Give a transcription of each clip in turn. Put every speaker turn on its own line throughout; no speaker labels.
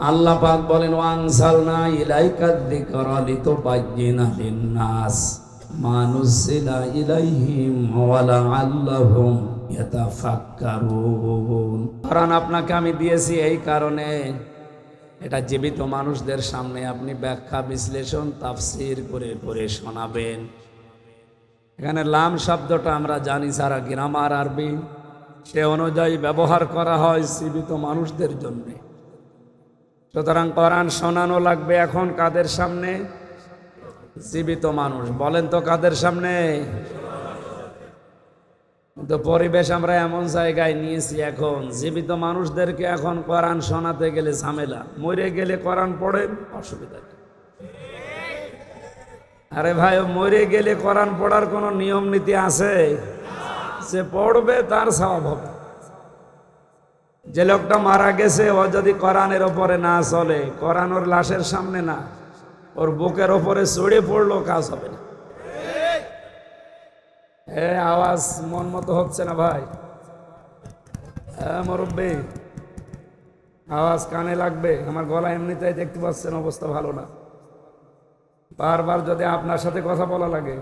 আল্লাহ পাক বলেন ওয়ানজালনা ইলাইকা যিকরা লিতুবায়্যিনা লিন-নাস মা নুযিলা ইলাইহিম ওয়া লাআল্লাহুম ইয়াতাফাক্কারুন। কোরআন আপনাকে আমি দিয়েছি এই কারণে এটা জীবিত মানুষদের সামনে আপনি ব্যাখ্যা বিশ্লেষণ তাফসীর করে করে শোনাবেন। এখানে লাম শব্দটা আমরা জানি সারা গ্রামার আরবি, সে অনুযায়ী ব্যবহার করা হয় জীবিত মানুষদের জন্য। সুতরাং কোরআন শোনানো লাগবে এখন কাদের সামনে? জীবিত মানুষ। বলেন তো কাদের সামনে? তো পরিবেশ আমরা এমন জায়গায় নিয়েছি এখন জীবিত মানুষদেরকে এখন কোরআন শোনাতে গেলে ঝামেলা, মরে গেলে কোরআন পড়েন অসুবিধা নেই। আরে ভাই, মরে গেলে কোরআন পড়ার কোনো নিয়ম নীতি আছে? যে পড়বে তার সওয়াব হবে। যে লোকটা মারা গেছে ও যদি কোরআনের ওপরে না চলে, কোরআন ওর লাশের সামনে না, ওর বুকের ওপরে চড়ে পড়লো, কাজ হবে না। আওয়াজ মন মতো হচ্ছে না ভাই। মুরব্বি, আওয়াজ কানে লাগবে। আমার গলা এমনিতেই দেখতে পাচ্ছেন অবস্থা ভালো না। বারবার যদি আপনার সাথে কথা বলা লাগে,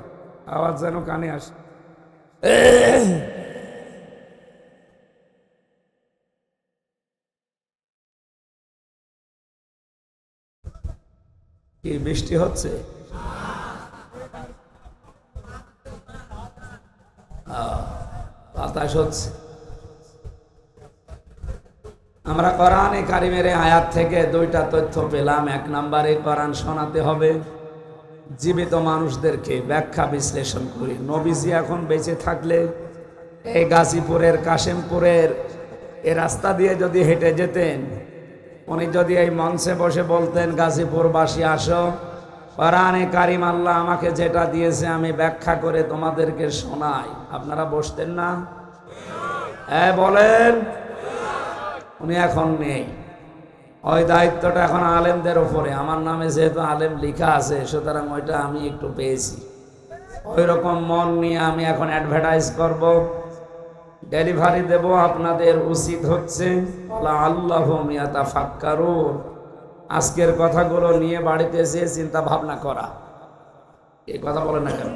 আওয়াজ যেন কানে আসে। কি বৃষ্টি হচ্ছে? বাতাস হচ্ছে। আমরা কোরআনে কারিমের আয়াত থেকে দুইটা তথ্য পেলাম। এক নম্বরে কোরআন শোনাতে হবে জীবিত মানুষদেরকে, ব্যাখ্যা বিশ্লেষণ করি। নবীজি এখন বেঁচে থাকলে এই গাজীপুরের কাশেমপুরের এই রাস্তা দিয়ে যদি হেঁটে যেতেন, উনি যদি এই মঞ্চে বসে বলতেন গাজীপুরবাসী আসো, কোরআনে কারিম আল্লাহ আমাকে যেটা দিয়েছে আমি ব্যাখ্যা করে তোমাদেরকে শোনাই, আপনারা বসতেন না? বলেন। উনি এখন নেই, ওই দায়িত্বটা এখন আলেমদের ওপরে। আমার নামে যেহেতু আলেম লেখা আছে, সুতরাং ওইটা আমি একটু পেয়েছি। ওই রকম মন নিয়ে আমি এখন অ্যাডভার্টাইজ করব, ডেলিভারি দেব। আপনাদের উচিত হচ্ছে লাআল্লাহুম ইয়াতাফাক্কারুন, আজকের কথাগুলো নিয়ে বাড়িতে এসে চিন্তা ভাবনা করা। এই কথা বলেন না কেন?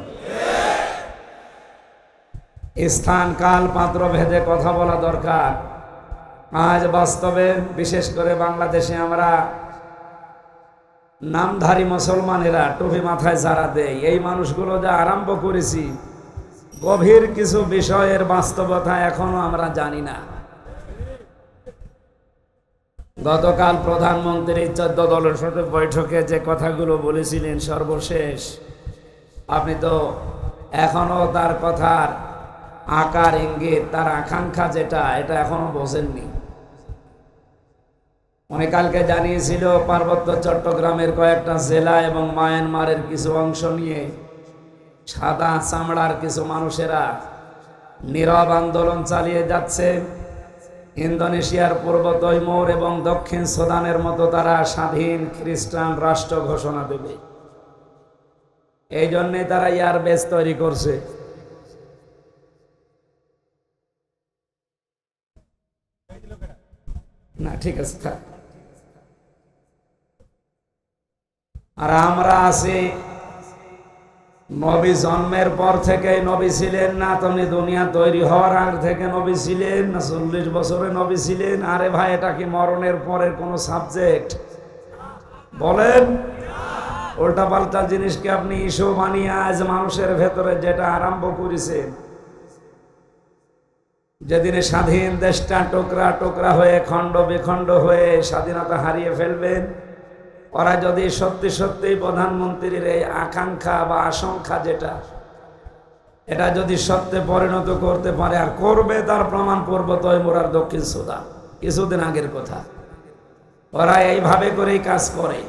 স্থান কাল পাত্র ভেদে কথা বলা দরকার। আজ বাস্তবে বিশেষ করে বাংলাদেশে আমরা নামধারী মুসলমানেরা টুপি মাথায় যারা দেয়, এই মানুষগুলো যা আরম্ভ করেছি, গভীর কিছু বিষয়ের বাস্তবতা এখনো আমরা জানি না। গতকাল প্রধানমন্ত্রী 14 দলের সাথে বৈঠকে যে কথাগুলো বলেছিলেন সর্বশেষ, আপনি তো এখনো তার কথার আকার ইঙ্গিত, তার আকাঙ্ক্ষা যেটা, এটা এখনো বোঝেননি। উনি কালকে জানিয়েছিল পার্বত্য চট্টগ্রামের কয়েকটা জেলা এবং মায়ানমারের কিছু অংশ নিয়ে সাদা চামড়ার কিছু মানুষেরা নীরব আন্দোলন চালিয়ে যাচ্ছে। ইন্দোনেশিয়ার পূর্ব তৈমুর এবং দক্ষিণ সুদানের মতো তারা স্বাধীন খ্রিস্টান রাষ্ট্র ঘোষণা দেবে, এই জন্যে তারা এয়ারবেস তৈরি করছে। না ঠিক আছে থাক। আর আমরা আছি নবী জন্মের পর থেকে নবী ছিলেন না, তুমি দুনিয়া তৈরি হওয়ার আগ থেকে নবী ছিলেন না, 40 বছরে নবী ছিলেন? আরে ভাই, এটা কি মরণের পরের কোনো সাবজেক্ট? বলেন। উল্টা পাল্টা জিনিসকে আপনি ইস্যু বানিয়ে আজ মানুষের ভেতরে যেটা আরম্ভ করেছেন, যেদিনে স্বাধীন দেশটা টুকরা টুকরা হয়ে খণ্ড বিখণ্ড হয়ে স্বাধীনতা হারিয়ে ফেলবেন, ওরা যদি সত্যি সত্যি প্রধানমন্ত্রীর এই আকাঙ্ক্ষা বা আশঙ্কা যেটা, এটা যদি সত্যে পরিণত করতে পারে, আর করবে, তার প্রমাণ পূর্ব তৈমুর আর দক্ষিণ সুদান, কিছুদিন আগের কথা। ওরা এইভাবে করেই কাজ করে।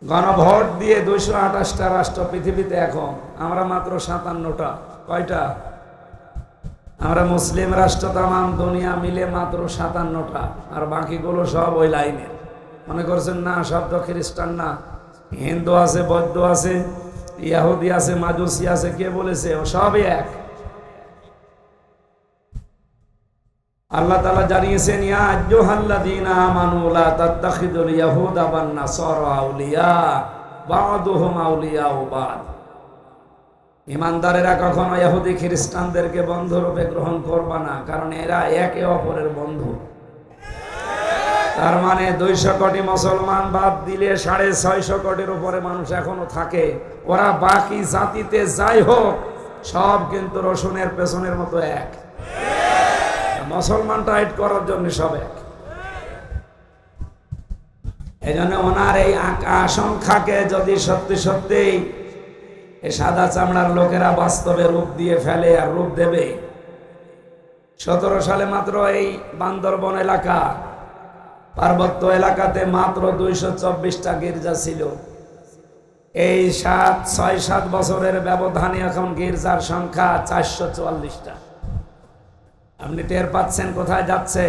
গণভোট দিয়ে 228টা রাষ্ট্র পৃথিবীতে, এখন আমরা মাত্র 57টা। কয়টা? আমরা মুসলিম রাষ্ট্র তামাম দুনিয়া মিলে মাত্র 57টা, আর বাকিগুলো সব ওই লাইনের। মনে করছেন না সব তো খ্রিস্টান না, হিন্দু আছে, বৌদ্ধ আছে, ইহুদি আছে, মাজুসি আছে, কে বলেছে? ও সবই এক। আল্লাহ তাআলা জানিয়েছেন, ইয়া আইয়ুহাল্লাযীনা আমানু লা তাত্তাখিযুল ইয়াহুদা ওয়ান নাসারা আউলিয়া বা'দুহুম আউলিয়াউ বা'দ। ঈমানদারেরা কখনো ইহুদি খ্রিস্টানদেরকে বন্ধুরূপে গ্রহণ করবে না, কারণ এরা একে অপরের বন্ধু। তার মানে 200 কোটি মুসলমান বাদ দিলে 650 কোটির উপরে মানুষ এখনো থাকে। ওরা বাকি জাতিতে যাই হোক সব কিন্তু রসুনের পেছনের মতো এক। মুসলমান টাইট করার জন্য সব এক। এই জন্য ওনার এই আশঙ্কাকে যদি সত্যি সত্যি এই সাদা চামড়ার লোকেরা বাস্তবে রূপ দিয়ে ফেলে আর রূপ দেবে। 17 সালে মাত্র এই বান্দরবন এলাকা পার্বত্য এলাকাতে মাত্র 224টা গির্জা ছিল। এই 6-7 বছরের ব্যবধানে এখন গির্জার সংখ্যা 444টা। আপনি টের পাচ্ছেন কোথায় যাচ্ছে?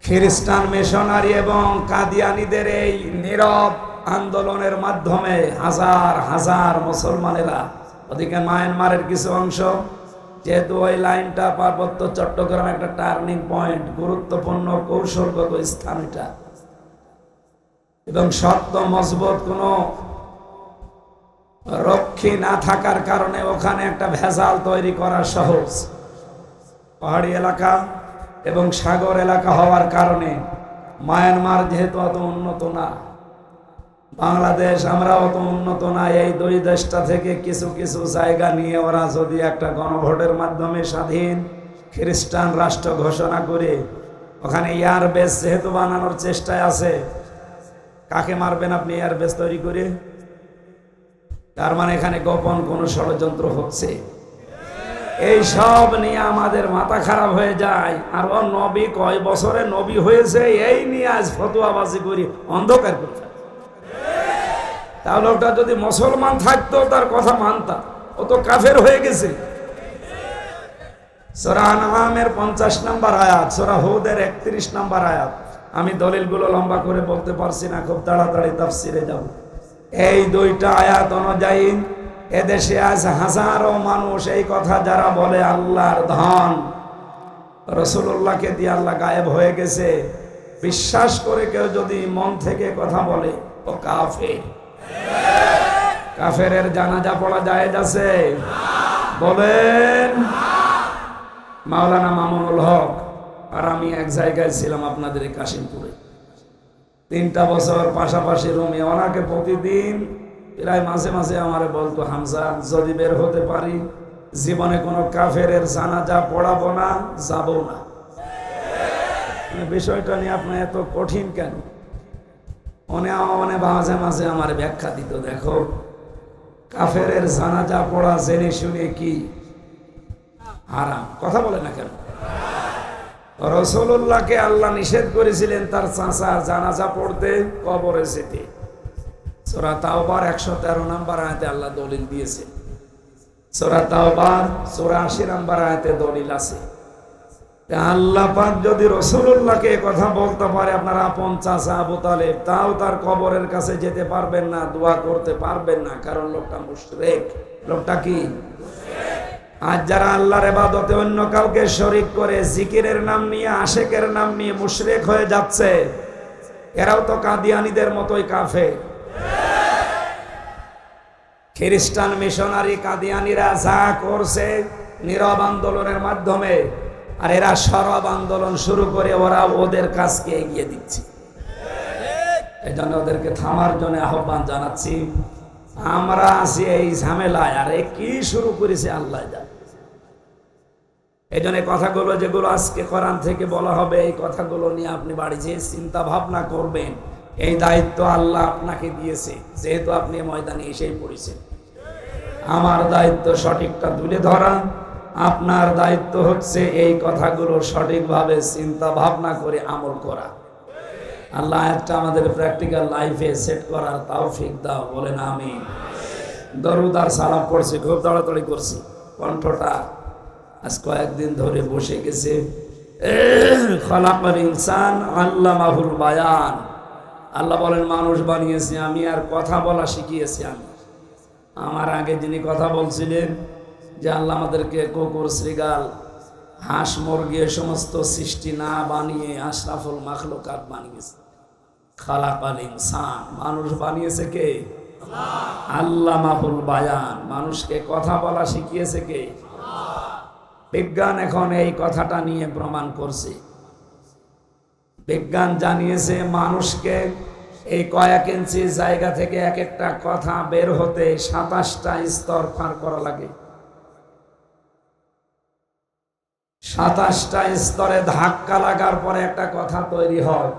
খ্রিস্টান মিশনারি এবং কাদিয়ানীদের এই নীরব আন্দোলনের মাধ্যমে হাজার হাজার মুসলমানেরা, ওদিকে মায়ানমারের কিছু অংশ, যেহেতু ওই লাইনটা পার্বত্য চট্টগ্রাম একটা টার্নিং পয়েন্ট, গুরুত্বপূর্ণ কৌশলগত স্থান এটা, এবং শক্ত মজবুত কোনো রক্ষী না থাকার কারণে ওখানে একটা ভেজাল তৈরি করা সহজ। পাহাড়ি এলাকা এবং সাগর এলাকা হওয়ার কারণে মায়ানমার যেহেতু অত উন্নত না, বাংলাদেশ আমরা অত উন্নত না, এই দুই দেশটা থেকে কিছু কিছু জায়গা নিয়ে ওরা যদি একটা গণভোটের মাধ্যমে স্বাধীন খ্রিস্টান রাষ্ট্র ঘোষণা করে ওখানে এয়ারবেস যেহেতু বানানোর চেষ্টায় আছে, কাকে মারবেন আপনি এয়ারবেস তৈরি করে? তার মানে এখানে গোপন কোনো ষড়যন্ত্র হচ্ছে। এই সব নিয়ে আমাদের মাথা খারাপ হয়ে যায়। আর ও নবী কয় বছরে নবী হয়েছে এই নিয়ে আজ ফতোয়াবাজি করি, অন্ধকার করে। তাহলে ওটা যদি মুসলমান থাকতো তার কথা মানতাম, ও তো কাফের হয়ে গেছে। সূরা আনআমের 50 নম্বর আয়াত, সূরা হুদের 31 নম্বর আয়াত। আমি দলিলগুলো লম্বা করে বলতে পারছি না, খুব তাড়াতাড়ি তাফসিরে যাব। এই দুইটা আয়াত অনুযায়ী এদেশে আজ হাজারো মানুষ এই কথা যারা বলে আল্লাহর ধন রাসূলুল্লাহকে দিয়ে আল্লাহ গায়েব হয়ে গেছে, বিশ্বাস করে কেউ যদি মন থেকে কথা বলে ও কাফের। কাফেরের জানাজা পড়া জায়েজ আছে? বলেন। মাওলানা মামুনুল হক আর আমি এক জায়গায় ছিলাম আপনাদের কাশিমপুরে, 3টা বছর পাশাপাশি রুমে। ওনাকে প্রতিদিন প্রায় মাঝে মাঝে আমারে বলতো, হামজা যদি বের হতে পারি জীবনে কোনো কাফেরের জানাজা পড়াবো না, যাবো না। বিষয়টা নিয়ে আপনার এত কঠিন কেন? উনি মাঝে মাঝে আমার ব্যাখ্যা দিত, দেখো কাফেরের জানাজা পড়া জেনে শুনে কি হারাম? কথা বলে না কেন? রাসূলুল্লাহকে আল্লাহ নিষেধ করেছিলেন তার চাচার জানাজা পড়তে, কবরে যেতে। সূরা তাওবার 113 নম্বর আয়াতে আল্লাহ দলিল দিয়েছে। সূরা তাওবার 84 নম্বর আয়াতে দলিল আছে। আল্লাহ পাক যদি রাসূলুল্লাহকে কথা বলতে পারে আপনার আপন চাচা আবু তালেব, তাও তার কবরের কাছে যেতে পারবেন না, দোয়া করতে পারবেন না, কারণ লোকটা মুশরিক। লোকটা কি? আজ যারা আল্লাহর ইবাদতে অন্য কাউকে শরীক করে জিকিরের নাম নিয়ে, আশেকের নাম নিয়ে মুশরিক হয়ে যাচ্ছে, এরাও তো কাদিয়ানীদের মতোই কাফের। খ্রিস্টান মিশনারি কাদিয়ানীরা যা করছে নীরব আন্দোলনের মাধ্যমে, আর এরা সরব আন্দোলন শুরু করে ওরা ওদের কাজকে এগিয়ে দিচ্ছে। এই জন্য ওদেরকে থামার জন্য আহ্বান জানাচ্ছি। আমরা আছি এই ঝামেলায়, আর কি শুরু করেছে আল্লাহ জানে। এই জন্য কথাগুলো যেগুলো আজকে কোরআন থেকে বলা হবে, এই কথাগুলো নিয়ে আপনি বাড়ি যেয়ে চিন্তা ভাবনা করবেন। এই দায়িত্ব আল্লাহ আপনাকে দিয়েছে, যেহেতু আপনি ময়দানে এসেই পড়েছেন। আমার দায়িত্ব সঠিকটা তুলে ধরা, আপনার দায়িত্ব হচ্ছে এই কথাগুলো সঠিকভাবে চিন্তা ভাবনা করে আমল করা। আল্লাহ একটা আমাদের প্র্যাকটিক্যাল লাইফে সেট করার তৌফিক দাও, বলেন আমিন। দরুদ আর সালাম পড়ছি, খুব তাড়াতাড়ি করছি, কণ্ঠটা আজ কয়েকদিন ধরে বসে গেছে। খলাকাল ইনসান আল্লামাহুল বায়ান। আল্লাহ বলেন মানুষ বানিয়েছি আমি, আর কথা বলা শিখিয়েছি আমি। আমার আগে যিনি কথা বলছিলেন যে আল্লাহ আমাদেরকে কুকুর, শ্রীগাল হাঁস মুরগি এ সমস্ত সৃষ্টি না বানিয়ে আশরাফুল মাখলুকাত বানিয়েছে। খালাকাল ইনসান, মানুষ বানিয়েছে কে? আল্লামাহুল বায়ান, মানুষকে কথা বলা শিখিয়েছে কে? বিজ্ঞান এখন এই কথাটা নিয়ে প্রমাণ করছে। বিজ্ঞান জানিয়েছে মানুষকে এই কয়েক ইঞ্চি জায়গা থেকে এক একটা কথা বের হতে 27টা স্তর পার করা লাগে। 27টা স্তরে ধাক্কা লাগার পরে একটা কথা তৈরি হয়।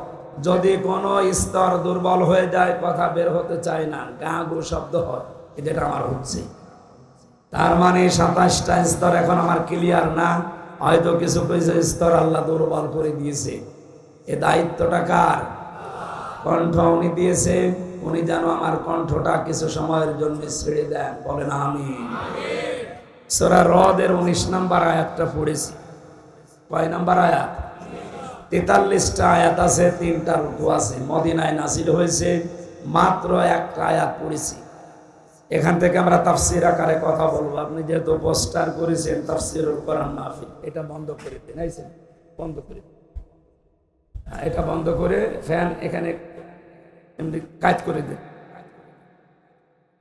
যদি কোনো স্তর দুর্বল হয়ে যায়, কথা বের হতে চায় না, গা গু শব্দ হয়। এটা আমার হচ্ছে। তার মানে 27টা স্তর এখন আমার ক্লিয়ার না, হয়তো কিছু কিছু স্তর আল্লাহ দুর্বল করে দিয়েছে। এ দায়িত্বটা কার? কণ্ঠ উনি দিয়েছে, উনি যেন আমার কণ্ঠটা কিছু সময়ের জন্য ছেড়ে দেন, বলেন আমিন। সূরা রদের 19 নম্বর আয়াতটা পড়েছি। কয় নম্বর আয়াত? 43টা আয়াত আছে, 3টা রুকু আছে। মদিনায় নাযিল হয়েছে, মাত্র একটা আয়াত পড়েছি। এখান থেকে আমরা তাফসীর আকারে কথা বলবো। আপনি যেহেতু পোস্টার করেছেন তাফসীরুল কোরআন মাহফিল, এটা বন্ধ করে দিন। আইছেন বন্ধ করে, এটা বন্ধ করে ফ্যান এখানে এমনি কাজ করে দেন।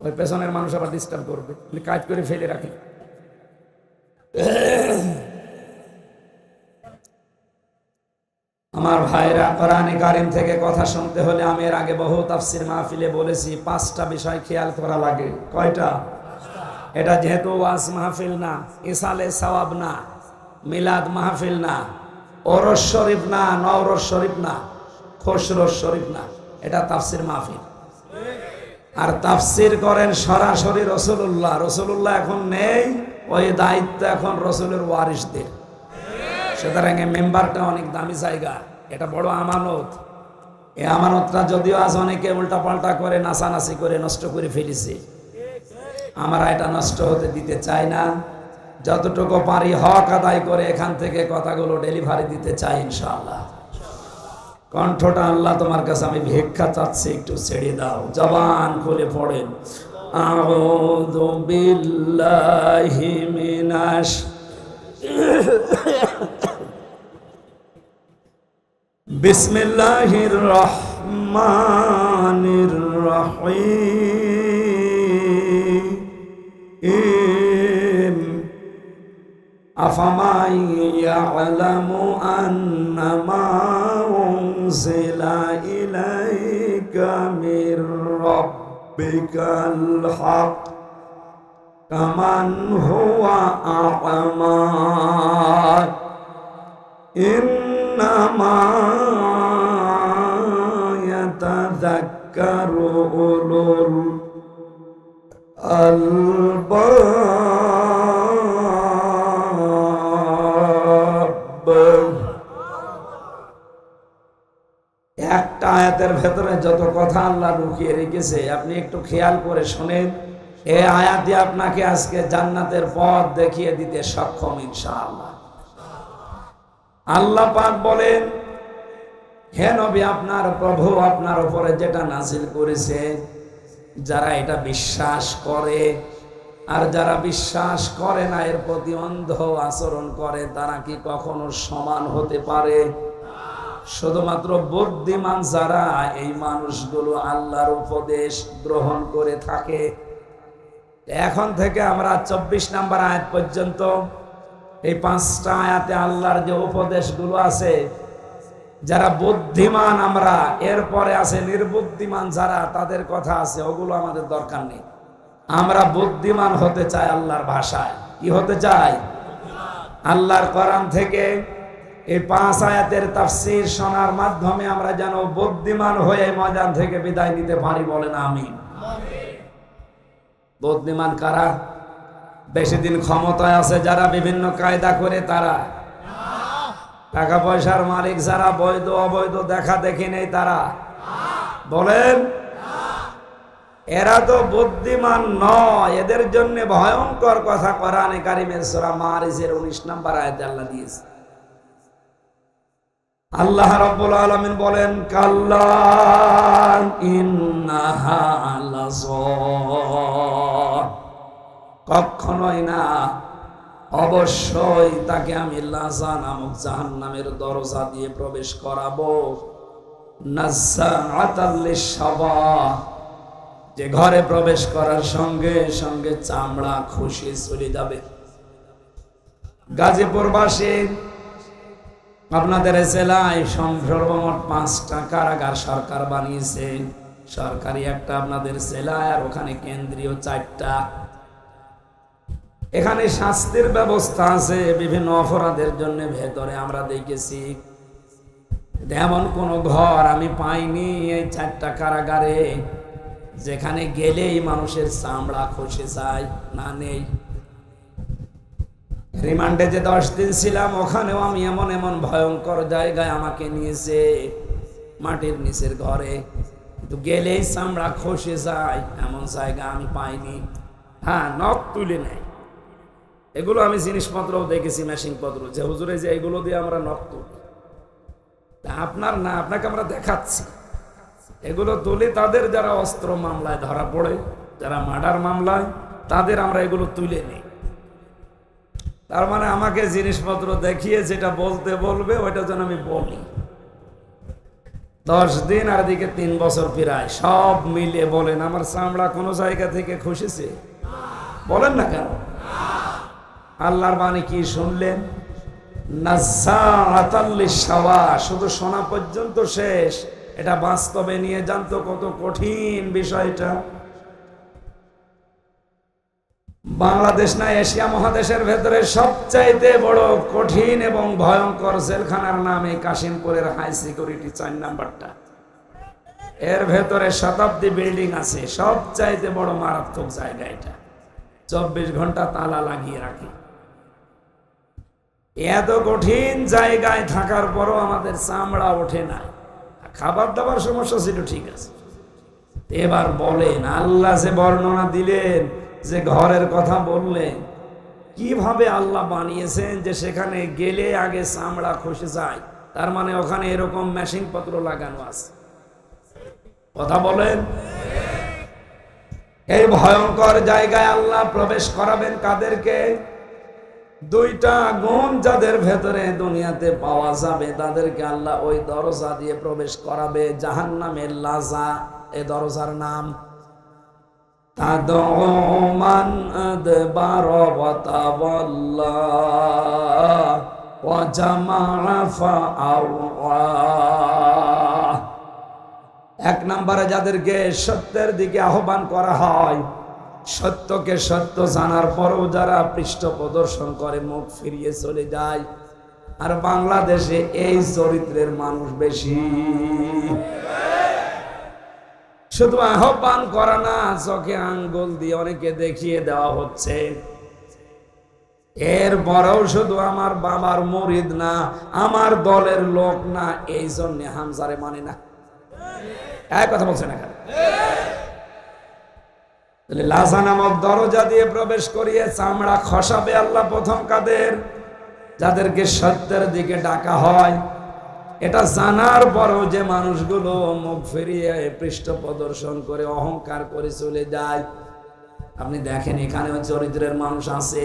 ওই পেছনের মানুষ আবার ডিস্টার্ব করবে, কাজ করে ফেলে রাখেন। আমার ভাইরা, কোরআনে কারীম থেকে কথা শুনতে হলে আমি এর আগে বহু তাফসীর মাহফিলে বলেছি 5টা বিষয় খেয়াল করা লাগে। কয়টা? এটা যেহেতু ওয়াজ মাহফিল না, ইসালে সওয়াব না, মিলাদ মাহফিল না, ওরস শরীফ না, নওরস শরীফ না, খসরস শরীফ না, এটা তাফসীর মাহফিল। আর তাফসীর করেন সরাসরি রাসূলুল্লাহ। রাসূলুল্লাহ এখন নেই, ওই দায়িত্ব এখন রাসূলের ওয়ারিসদের। সুতরাং এই মেম্বারটা অনেক দামি জায়গা, এটা বড় আমানত। এই আমানতটা যদিও আজ অনেকে উল্টা পাল্টা করে নাচানাচি করে নষ্ট করে ফেলেছে, আমরা এটা নষ্ট হতে দিতে চাই না। যতটুকু পারি হক আদায় করে এখান থেকে কথাগুলো ডেলিভারি দিতে চাই ইনশাআল্লাহ। কণ্ঠটা আল্লাহ তোমার কাছে আমি ভিক্ষা চাচ্ছি, একটু ছেড়ে দাও, জবান খুলে পড়েন। আউযু বিল্লাহি মিনাশ বিসমিল্লাহির রহমানির রহিম। আফামান ইয়ালামু আন্নামা উনজিলা ইলাইকা মির রাব্বিকাল হক কামান হুয়া আ'মা ইন্নামা ইয়াতাযাক্কারু উলুল আলবাব। একটা আয়াতের ভেতরে যত কথা আল্লাহ লুকিয়ে রেখেছে আপনি একটু খেয়াল করে শোনেন। এই আয়াতে আপনাকে আজকে জান্নাতের পথ দেখিয়ে দিতে সক্ষম ইনশাআল্লাহ। আল্লাহ পাক বলেন, হে নবী, আপনার প্রভু আপনার উপরে যেটা নাযিল করেছে, যারা এটা বিশ্বাস করে আর যারা বিশ্বাস করে না, এর প্রতি অন্ধ আচরণ করে, তারা কি কখনো সমান হতে পারে? শুধুমাত্র বুদ্ধিমান যারা, এই মানুষগুলো আল্লাহর উপদেশ গ্রহণ করে থাকে। এখন থেকে আমরা 24 নম্বর আয়াত পর্যন্ত এই 5টা আয়াতে আল্লাহর যে উপদেশগুলো আছে, যারা বুদ্ধিমান আমরা, এরপরে আছে নির্বুদ্ধিমান যারা, তাদের কথা আছে, ওগুলো আমাদের দরকার নেই। আমরা বুদ্ধিমান হতে চাই আল্লাহর ভাষায়। কি হতে চাই? আল্লাহর কোরআন থেকে এই 5 আয়াতের তাফসীর শোনার মাধ্যমে আমরা যেন বুদ্ধিমান হয়ে ময়দান থেকে বিদায় নিতে পারি, বলেন আমিন। বুদ্ধিমান কারা? বেশি দিন ক্ষমতায় আছে যারা, বিভিন্ন কায়দা করে তারা, টাকা পয়সার মালিক যারা, বৈধ অবৈধ দেখা দেখি নেই তারা, বলেন এরা তো বুদ্ধিমান নয়। এদের জন্য ভয়ঙ্কর কথা কোরআনে কারীমের সূরা মারিজের 19 নম্বর আয়াতে আল্লাহ দিয়েছে। আল্লাহ রাব্বুল আলামিন বলেন, কাল্লা ইন্নাহা লাযা, কখনোই না, অবশ্যই তাকে আমি লাযা নামক জাহান্নামের দরজা দিয়ে প্রবেশ করাবো। নাযাআতাল লিশাওয়া, যে ঘরে প্রবেশ করার সঙ্গে সঙ্গে চামড়া খসে চলে যাবে। গাজীপুরবাসী, আপনাদের জেলায় সর্বমোট 5টা কারাগার সরকার বানিয়েছে। সরকারি একটা আপনাদের জেলায়, আর ওখানে কেন্দ্রীয় 4টা। এখানে শাস্তির ব্যবস্থা আছে বিভিন্ন অপরাধের জন্য। ভেতরে আমরা দেখেছি এমন কোন ঘর আমি পাইনি এই 4টা কারাগারে যেখানে গেলেই মানুষের চামড়া খসে যায়, না নেই। রিমান্ডে যে 10 দিন ছিলাম, ওখানেও আমি এমন এমন ভয়ঙ্কর জায়গায় আমাকে নিয়েছে, মাটির নিচের ঘরে, কিন্তু গেলেই চামড়া খসে যায় এমন জায়গা আমি পাইনি। হ্যাঁ, নখ তুলে নেয়, এগুলো আমি জিনিসপত্রও দেখেছি, মেশিন পত্র, যে হুজুরে যে এগুলো দিয়ে আমরা নখ তুলি। আপনার না, আপনাকে আমরা দেখাচ্ছি। এগুলো তুলি তাদের যারা অস্ত্র মামলায় ধরা পড়ে, যারা মার্ডার মামলায়, তাদের আমরা এগুলো তুলে নিই। তার মানে আমাকে জিনিসপত্র দেখিয়ে যেটা বলতে বলবে ওইটা যেন আমি বলি। 10 দিন আর দিকে 3 বছর প্রায়, সব মিলে বলেন আমার চামড়া কোনো জায়গা থেকে খসেছে? বলেন না কেন? আল্লাহর বাণী কি শুনলেন? নাযাআতাল লিশাওয়া, শুধু শোনা পর্যন্ত শেষ। এটা বাস্তবে নিয়ে জানতো কত কঠিন বিষয়টা। বাংলাদেশ না এশিয়া মহাদেশের ভেতরে সবচাইতে বড় কঠিন এবং ভয়ঙ্কর জেলখানার নাম এই কাশিমপুরের হাই সিকিউরিটি 4 নাম্বারটা। এর ভেতরে শতাব্দী বিল্ডিং আছে, সবচাইতে বড় মারাত্মক জায়গা এটা। 24 ঘন্টা তালা লাগিয়ে রাখে। এত কঠিন জায়গায় থাকার পরও আমাদের চামড়া ওঠে না। খাবার দাবার সমস্যা ছিল, ঠিক আছে। এবার বলেন, আল্লাহ যে বর্ণনা দিলেন, যে ঘরের কথা বললেন, কিভাবে আল্লাহ বানিয়েছেন যে সেখানে গেলে আগে চামড়া খসে যায়? তার মানে ওখানে এরকম মেশিন পত্র লাগানো আছে। কথা বলেন। এই ভয়ঙ্কর জায়গায় আল্লাহ প্রবেশ করাবেন কাদেরকে? 2টা গুণ যাদের ভেতরে দুনিয়াতে পাওয়া যাবে তাদেরকে আল্লাহ ওই দরজা দিয়ে প্রবেশ করাবে। জাহান্নামের লাযা, এই দরজার নাম। তাদউ মান আদবার ওয়া তাওয়াল্লা ওয়া জামাআ ফাআওয়া। 1 নম্বরে যাদেরকে সত্যের দিকে আহ্বান করা হয়, সত্যকে সত্য জানার পরও যারা পৃষ্ঠ প্রদর্শন করে, মুখ ফিরিয়ে চলে যায়। আর বাংলাদেশে এই চরিত্রের মানুষ বেশি। শুধু আহ্বান করা না, চোখে আঙ্গুল দিয়ে অনেকে দেখিয়ে দেওয়া হচ্ছে। এরপরেও শুধু আমার বাবার মুরিদ না, আমার দলের লোক না, এই জন্য হামজারে মানে না। এক কথা বলছে না কেন? লাযা নামক দরজা দিয়ে প্রবেশ করিয়ে চামড়া খসাবে আল্লাহ প্রথম কাদের? যাদেরকে সত্যের দিকে ডাকা হয়। এটা জানার পরও যে মানুষগুলো মুখ ফিরিয়ে পৃষ্ঠ প্রদর্শন করে অহংকার করে চলে যায়, আপনি দেখেন এখানেও চরিত্রের মানুষ আছে।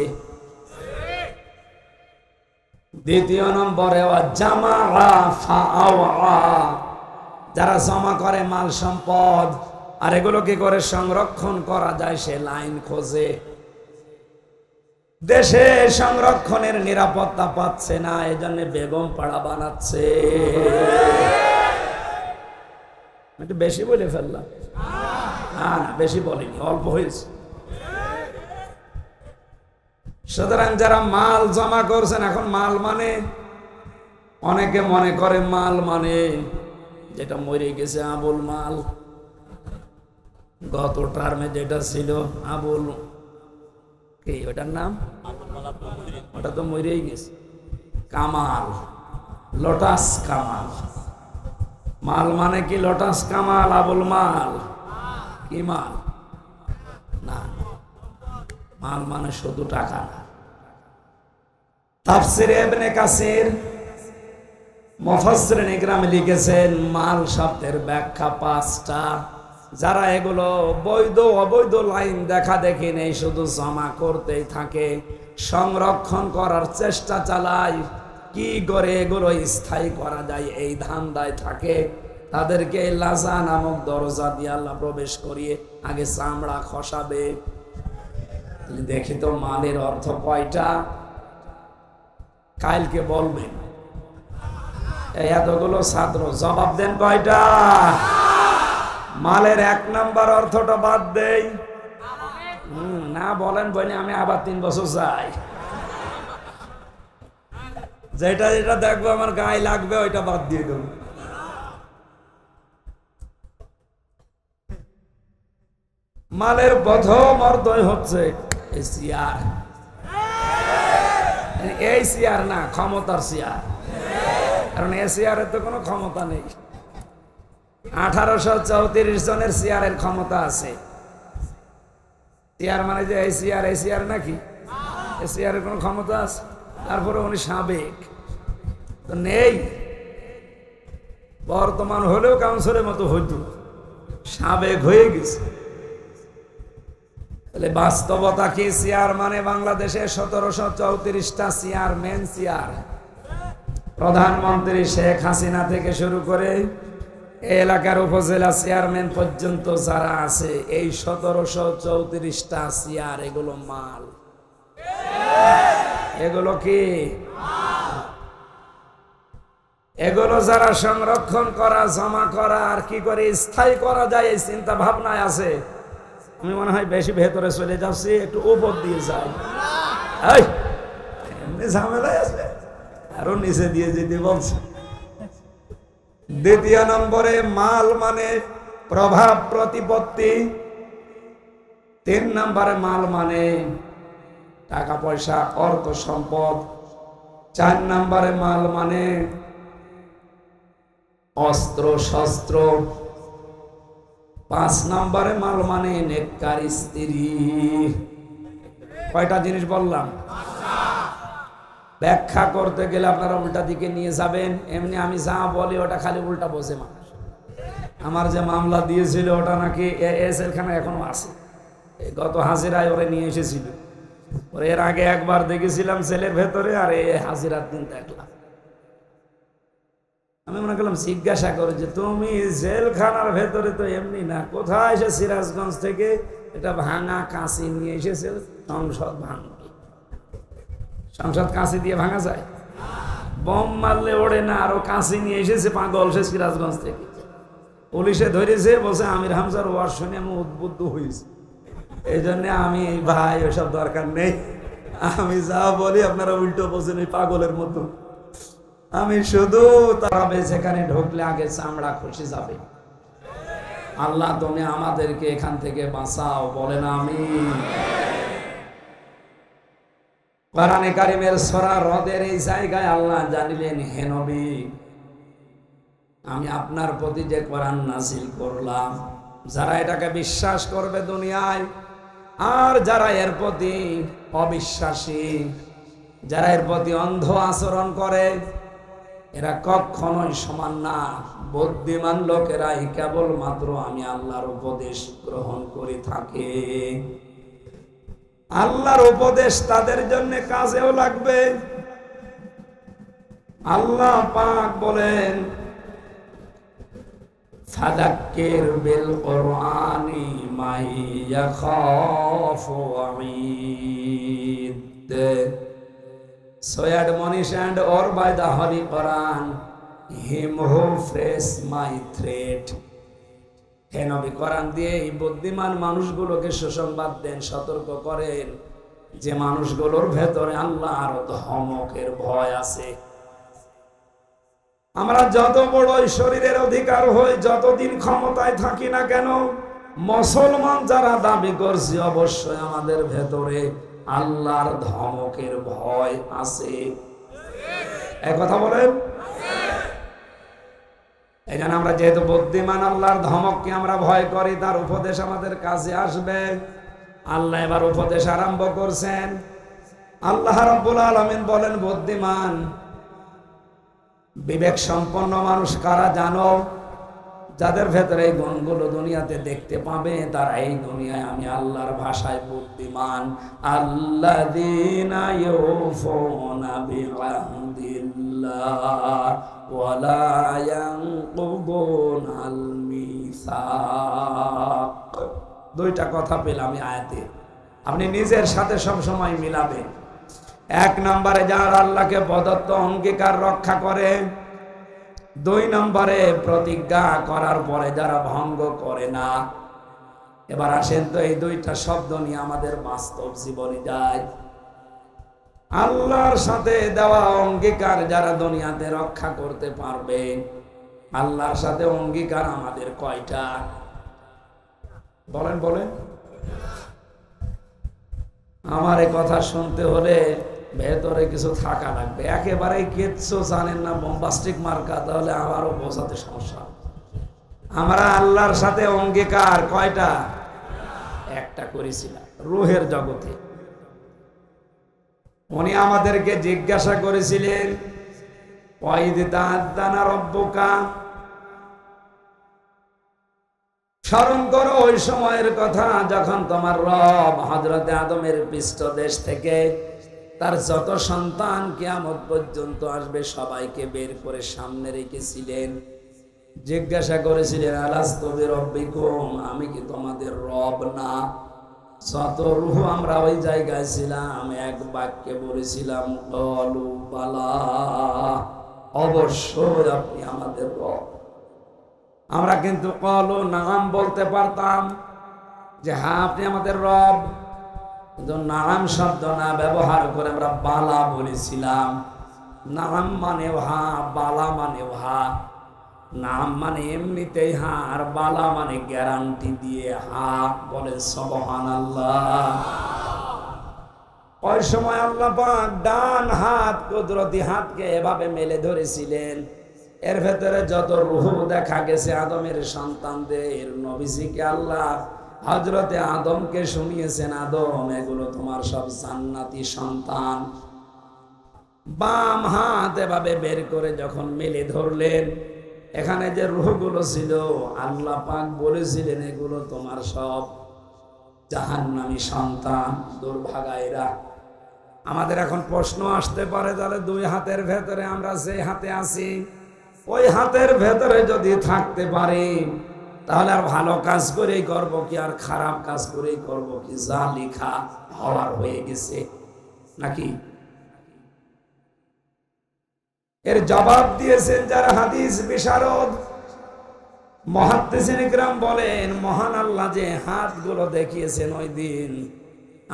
2 নম্বরে জামাআ ফাআওয়া, যারা জমা করে মাল সম্পদ আর এগুলো কি করে সংরক্ষণ করা যায় সে লাইন খোঁজে। দেশে সংরক্ষণের নিরাপত্তা পাচ্ছে না, এজন্য বেগম পাড়া বানাচ্ছে। একটু বেশি বলে ফেললাম? না, বেশি বলিনি, অল্প হয়েছে। সুতরাং যারা মাল জমা করছেন, এখন মাল মানে অনেকে মনে করে মাল মানে যেটা মরে গেছে আবুল মাল। গত টার্মে যেটা ছিল আবুল, কি ওটার নাম? ওটা তো মরেই গেছে। কামাল, লোটাস কামাল। মাল মানে কি লোটাস কামাল? আবুল মাল কি মাল? না, মাল মানে শুধু টাকা না। তাফসিরে ইবনে কাসির মুফাসসিরিন ইকরাম লিখেছেন মাল শব্দের ব্যাখ্যা 5টা। যারা এগুলো বৈধ অবৈধ লাইন দেখা দেখি নেই, শুধু জমা করতেই থাকে, সংরক্ষণ করার চেষ্টা চালায়, কি করে এগুলো স্থায়ী করা যায় এই ধান্দায় থাকে। তাদেরকে লাজা নামক দরজা দিয়ে আল্লাহ প্রবেশ করিয়ে আগে চামড়া খসাবে। দেখি তো মালের অর্থ কয়টা, কালকে বলবেন। এতগুলো ছাত্র জবাব দেন কয়টা? মালের 1 নাম্বার অর্থটা বাদ দেই। না বলেন বলে আমি আবার 3 বছর যাই, যেটা যেটা দেখবো আমার গায়ে লাগবে ওইটা বাদ দিয়ে দেব। মালের প্রথম অর্থই হচ্ছে এই চেয়ার। এই চেয়ার না, ক্ষমতার চেয়ার। কারণ এই চেয়ারের তো কোনো ক্ষমতা নেই। 1834 জনের চেয়ারের ক্ষমতা আছে। চেয়ার মানে যে এই চেয়ার নাকি? এই চেয়ারের কোনো ক্ষমতা আছে? তারপরে উনি সাবেক তো নেই। বর্তমান হলেও কাউন্সিলের মতো হইতো, সাবেক হয়ে গেছে। তাহলে বাস্তবতা কি? চেয়ার মানে বাংলাদেশে 1734টা চেয়ার, মেন চেয়ার। প্রধানমন্ত্রী শেখ হাসিনা থেকে শুরু করে এলাকার উপজেলা চেয়ারম্যান পর্যন্ত যারা আছে, এই 1734টা চেয়ার, এগুলো মাল। এগুলো কি? এগুলো যারা সংরক্ষণ করা, জমা করা আর কি করে স্থায়ী করা যায় এই চিন্তা ভাবনায় আছে। আমি মনে হয় বেশি ভেতরে চলে যাচ্ছি, একটু উপর দিয়ে যাই। এমনি ঝামেলায় আছে, আরো নিচে দিয়ে যেতে বলছে। দ্বিতীয় নম্বরে মাল মানে প্রভাব প্রতিপত্তি। 3 নম্বরে মাল মানে টাকা পয়সা, অর্থ সম্পদ। 4 নম্বরে মাল মানে অস্ত্র শস্ত্র। 5 নম্বরে মাল মানে নেককার স্ত্রী। কয়টা জিনিস বললাম? ব্যাখ্যা করতে গেলে আপনারা উল্টা দিকে নিয়ে যাবেন। এমনি আমি যা বলি ওটা খালি উল্টা বোঝে মানুষ। আমার যে মামলা দিয়েছিল ওটা নাকি জেলখানা এখনো আছে। গত হাজিরায় ওরে নিয়ে এসেছিল। ওর এর আগে একবার দেখেছিলাম জেলের ভেতরে, আর এই হাজিরার দিন দেখলাম। আমি মনে করলাম জিজ্ঞাসা করে যে তুমি জেলখানার ভেতরে তো এমনি না, কোথায় এসে সিরাজগঞ্জ থেকে এটা ভাঙা কাঁচি নিয়ে এসেছে সংসদ ভাঙবে। সংসদ কাঁচি দিয়ে ভাঙা যায়? বম মারলে ওড়ে না, আরো কাঁচি নিয়ে এসেছে পাগল সে সিরাজগঞ্জ থেকে। পুলিশে ধরেছে, বলছে আমির হামজার ওয়াজ শুনে আমি উদ্বুদ্ধ হয়েছি, এই জন্য আমি ভাই ওসব দরকার নেই, আমি যা বলি আপনারা উল্টো বোঝেন ওই পাগলের মতো। আমি শুধু তারা সেখানে ঢুকলে আগে চামড়া খসে যাবে। আল্লাহ তুমি আমাদেরকে এখান থেকে বাঁচাও, বলেন আমিন। কোরআনে কারিমের সূরা রদের এই জায়গায় আল্লাহ জানিলেন, হে নবী, আমি আপনার প্রতি যে কোরআন নাযিল করলাম, যারা এটাকে বিশ্বাস করবে দুনিয়ায়, আর যারা এর প্রতি অবিশ্বাসী, যারা এর প্রতি অন্ধ আচরণ করে, এরা কখনোই সমান না। বুদ্ধিমান লোকেরাই কেবলমাত্র আমি আল্লাহর উপদেশ গ্রহণ করে থাকে। আল্লাহর উপদেশ তাদের জন্য কাজেও লাগবে। আল্লাহ পাক বলেন, ফাযাক্কির বিল কুরআনি মান ইয়াখাফু ওয়াঈদ। So admonish and or by the Holy Quran him who face my threat. হে নবী, কোরআন দিয়ে এই বুদ্ধিমান মানুষগুলোকে সুসংবাদ দেন, সতর্ক করেন যে মানুষগুলোর ভেতরে আল্লাহর ধমকের ভয় আছে। আমরা যত বড়ই শরীরের অধিকার হই, যতদিন ক্ষমতায় থাকি না কেন, মুসলমান যারা দাবি করছি, অবশ্যই আমাদের ভেতরে আল্লাহর ধমকের ভয় আছে। এই কথা বলেন। এই জন্য আমরা যেহেতু বুদ্ধিমান, আল্লাহর ধমককে আমরা ভয় করি, তার উপদেশ আমাদের কাছে আসবে। আল্লাহ এবার উপদেশ আরম্ভ করছেন। আল্লাহ রাব্বুল আলামিন বলেন, বুদ্ধিমান বিবেক সম্পন্ন মানুষ কারা জানো? যাদের ভেতরে এই গুণগুলো দুনিয়াতে দেখতে পাবে তারা এই দুনিয়ায় আমি আল্লাহর ভাষায় বুদ্ধিমান। আল্লাযীনা ইউফুনা বিআহদিল্লাহ ওয়া লা ইয়ানকুদুনাল মিসাক। দুইটা কথা পেলাম এই আয়াতে, আপনি নিজের সাথে সব সময় মিলাবেন। এক নম্বরে যারা আল্লাহকে প্রদত্ত অঙ্গীকার রক্ষা করে, দুই নম্বরে প্রতিজ্ঞা করার পরে যারা ভঙ্গ করে না। এবার আসেন তো এই দুইটা শব্দ নিয়ে আমাদের বাস্তব জীবনে যায়। আল্লাহর সাথে দেওয়া অঙ্গীকার যারা দুনিয়াতে রক্ষা করতে পারবে, আল্লাহর সাথে অঙ্গীকার আমাদের কয়টা? বলেন বলেন। আমার এই কথা শুনতে হলে ভেতরে কিছু থাকা লাগবে। একেবারেই কিচ্ছু জানেন না, বোম্বাস্টিক মার্কা, তাহলে আবারও বোঝাতে সমস্যা। আমরা আল্লাহর সাথে অঙ্গীকার কয়টা? একটা করেছিলাম রূহের জগতে। উনি আমাদেরকে জিজ্ঞাসা করেছিলেন, ওয়াইদ তাআযানা রাব্বুকা, স্মরণ করো ওই সময়ের কথা যখন তোমার রব হযরতে আদমের পৃষ্ঠদেশ থেকে তার যত সন্তান কিয়ামত পর্যন্ত আসবে সবাইকে বের করে সামনে রেখেছিলেন। জিজ্ঞাসা করেছিলেন, আলাস্তু বিরাব্বিকুম, আমি কি তোমাদের রব না? যত রূহ আমরা ওই জায়গায় ছিলাম এক বাক্যে বলেছিলাম, ক্বালু বালা, অবশ্যই আপনি আমাদের রব। আমরা কিন্তু ক্বালু নাম বলতে পারতাম যে হ্যাঁ আপনি আমাদের রব, কিন্তু নাম শব্দ না ব্যবহার করে আমরা বালা বলেছিলাম। নাম মানে হা, বালা মানে হা। নাম মানে এমনিতেই হা, আর বালা মানে গ্যারান্টি দিয়ে হা। বলেন সুবহানাল্লাহ। ওই সময় আল্লাহ পাক ডান হাত, কুদরতি হাতকে এভাবে মেলে ধরেছিলেন। এর ভেতরে যত রূহ দেখা গেছে আদমের সন্তানদের, নবীজিকে আল্লাহ হযরতে আদমকে শুনিয়েছেন, আদম এগুলো তোমার সব জান্নাতি সন্তান। বাম হাত এভাবে বের করে যখন মেলে ধরলেন, এখানে যে রূহগুলো ছিল আল্লাহ পাক বলেছিলেন এগুলো তোমার সব জাহান্নামী সন্তান, দুর্ভাগাইরা। আমাদের এখন প্রশ্ন আসতে পারে, তাহলে দুই হাতের ভেতরে আমরা যে হাতে আছি ওই হাতের ভেতরে যদি থাকতে পারি তাহলে আর ভালো কাজ করেই করব কি আর খারাপ কাজ করেই করব কি? যা লেখা হওয়ার হয়ে গেছে নাকি? এর জবাব দিয়েছেন যারা হাদিস বিশারদ, মুহাদ্দিসিন ইকরাম বলেন, মহান আল্লাহ যে হাতগুলো দেখিয়েছেন ওই দিন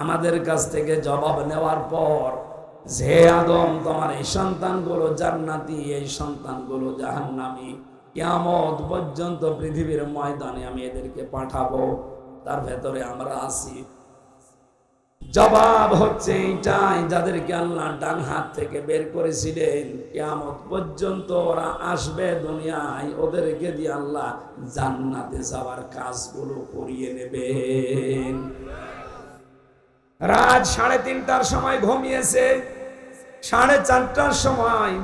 আমাদের কাছ থেকে জবাব নেওয়ার পর, যে আদম তোমার এই সন্তানগুলো জান্নাতি, এই সন্তানগুলো জাহান্নামী, কিয়ামত পর্যন্ত পৃথিবীর ময়দানে আমি এদেরকে পাঠাবো, তার ভেতরে আমরা আছি। জবাব হচ্ছে এইটাই, যাদেরকে আল্লাহ ডান হাত থেকে বের করেছিলেন কিয়ামত পর্যন্ত ওরা আসবে দুনিয়ায়, ওদেরকে দিয়ে আল্লাহ জান্নাতে যাওয়ার কাজগুলো করিয়ে নেবেন। রাত 3:30টার সময় ঘুমিয়েছে, 4:30টার সময়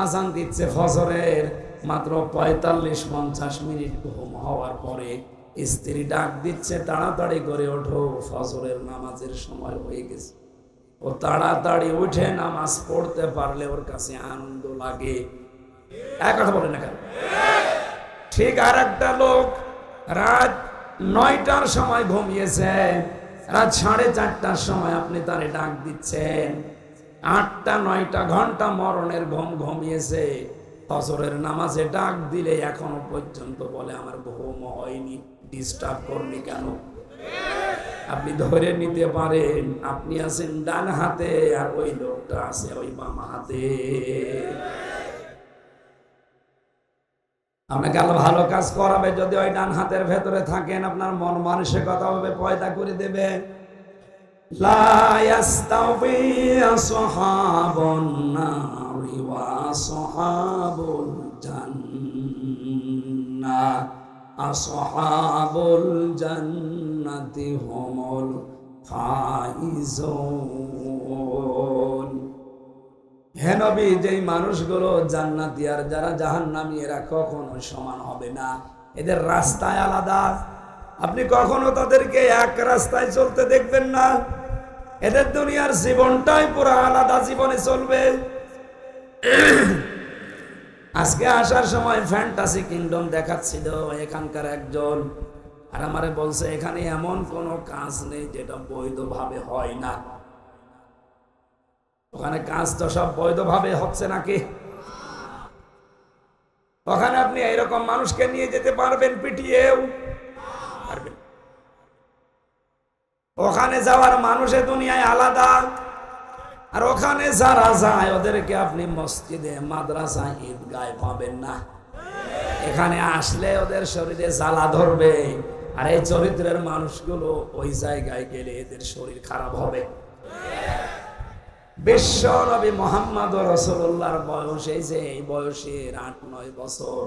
আজান দিচ্ছে ফজরের, মাত্র 45-50 মিনিট ঘুম হওয়ার পরে স্ত্রী ডাক দিচ্ছে, তাড়াতাড়ি করে ওঠো, ফজরের নামাজের সময় হয়ে গেছে। ও তাড়াতাড়ি উঠে নামাজ পড়তে পারলে ওর কাছে আনন্দ লাগে। এক কথা বলে না কেন? ঠিক আর একটা লোক রাত 9টার সময় ঘুমিয়েছে, রাত 4:30টার সময় আপনি তারে ডাক দিচ্ছেন, 8টা-9টা ঘন্টা মরণের ঘুম ঘুমিয়েছে, ফজরের নামাজে ডাক দিলে এখনো পর্যন্ত বলে আমার ঘুম হয়নি, ডিস্টার্ব করনি কেন? আপনি ধরে নিতে পারেন আপনি আছেন ডান হাতে আর ওই লোকটা আছে ওই বাম হাতে। আপনাকে আল্লাহ ভালো কাজ করাবে যদি ওই ডান হাতের ভেতরে থাকেন, আপনার মন মানসিকতা হবে পয়দা করে দেবে। লা ইয়াস্তাউই আসহাবুন নারি ওয়া আসহাবুল জান্নাহ, আসহাবুল জান্নাতি হুমুল ফাইজুন। হে নবী, যেই মানুষগুলো জান্নাতি আর যারা জাহান্নামী এরা কখনো সমান হবে না, এদের রাস্তায় আলাদা। আপনি কখনো তাদেরকে এক রাস্তায় চলতে দেখবেন না। এদের দুনিয়ার জীবনটাই পুরো আলাদা জীবনে চলবে। আজকে আসার সময় ফ্যান্টাসি কিংডম দেখাচ্ছিল এখানকার একজন, আর আমারে বলছে এখানে এমন কোনো কাজ নেই যেটা বৈধভাবে হয় না। ওখানে কাজ তো সব বৈধভাবে হচ্ছে নাকি? ওখানে আপনি এইরকম মানুষকে নিয়ে যেতে পারবেন পিটিয়েও পারবেন। ওখানে যাওয়ার মানুষের দুনিয়ায় আলাদা, আর ওখানে যারা যায় ওদেরকে আপনি মসজিদে, মাদ্রাসা, ঈদগায় পাবেন না। এখানে আসলে ওদের শরীরে জ্বালা ধরবে, আর এই চরিত্রের মানুষগুলো ওই জায়গায় গেলে এদের শরীর খারাপ হবে। বিশ্ব নবী মুহাম্মদ রাসূলুল্লাহর বয়স এই বয়সের ৮-৯ বছর,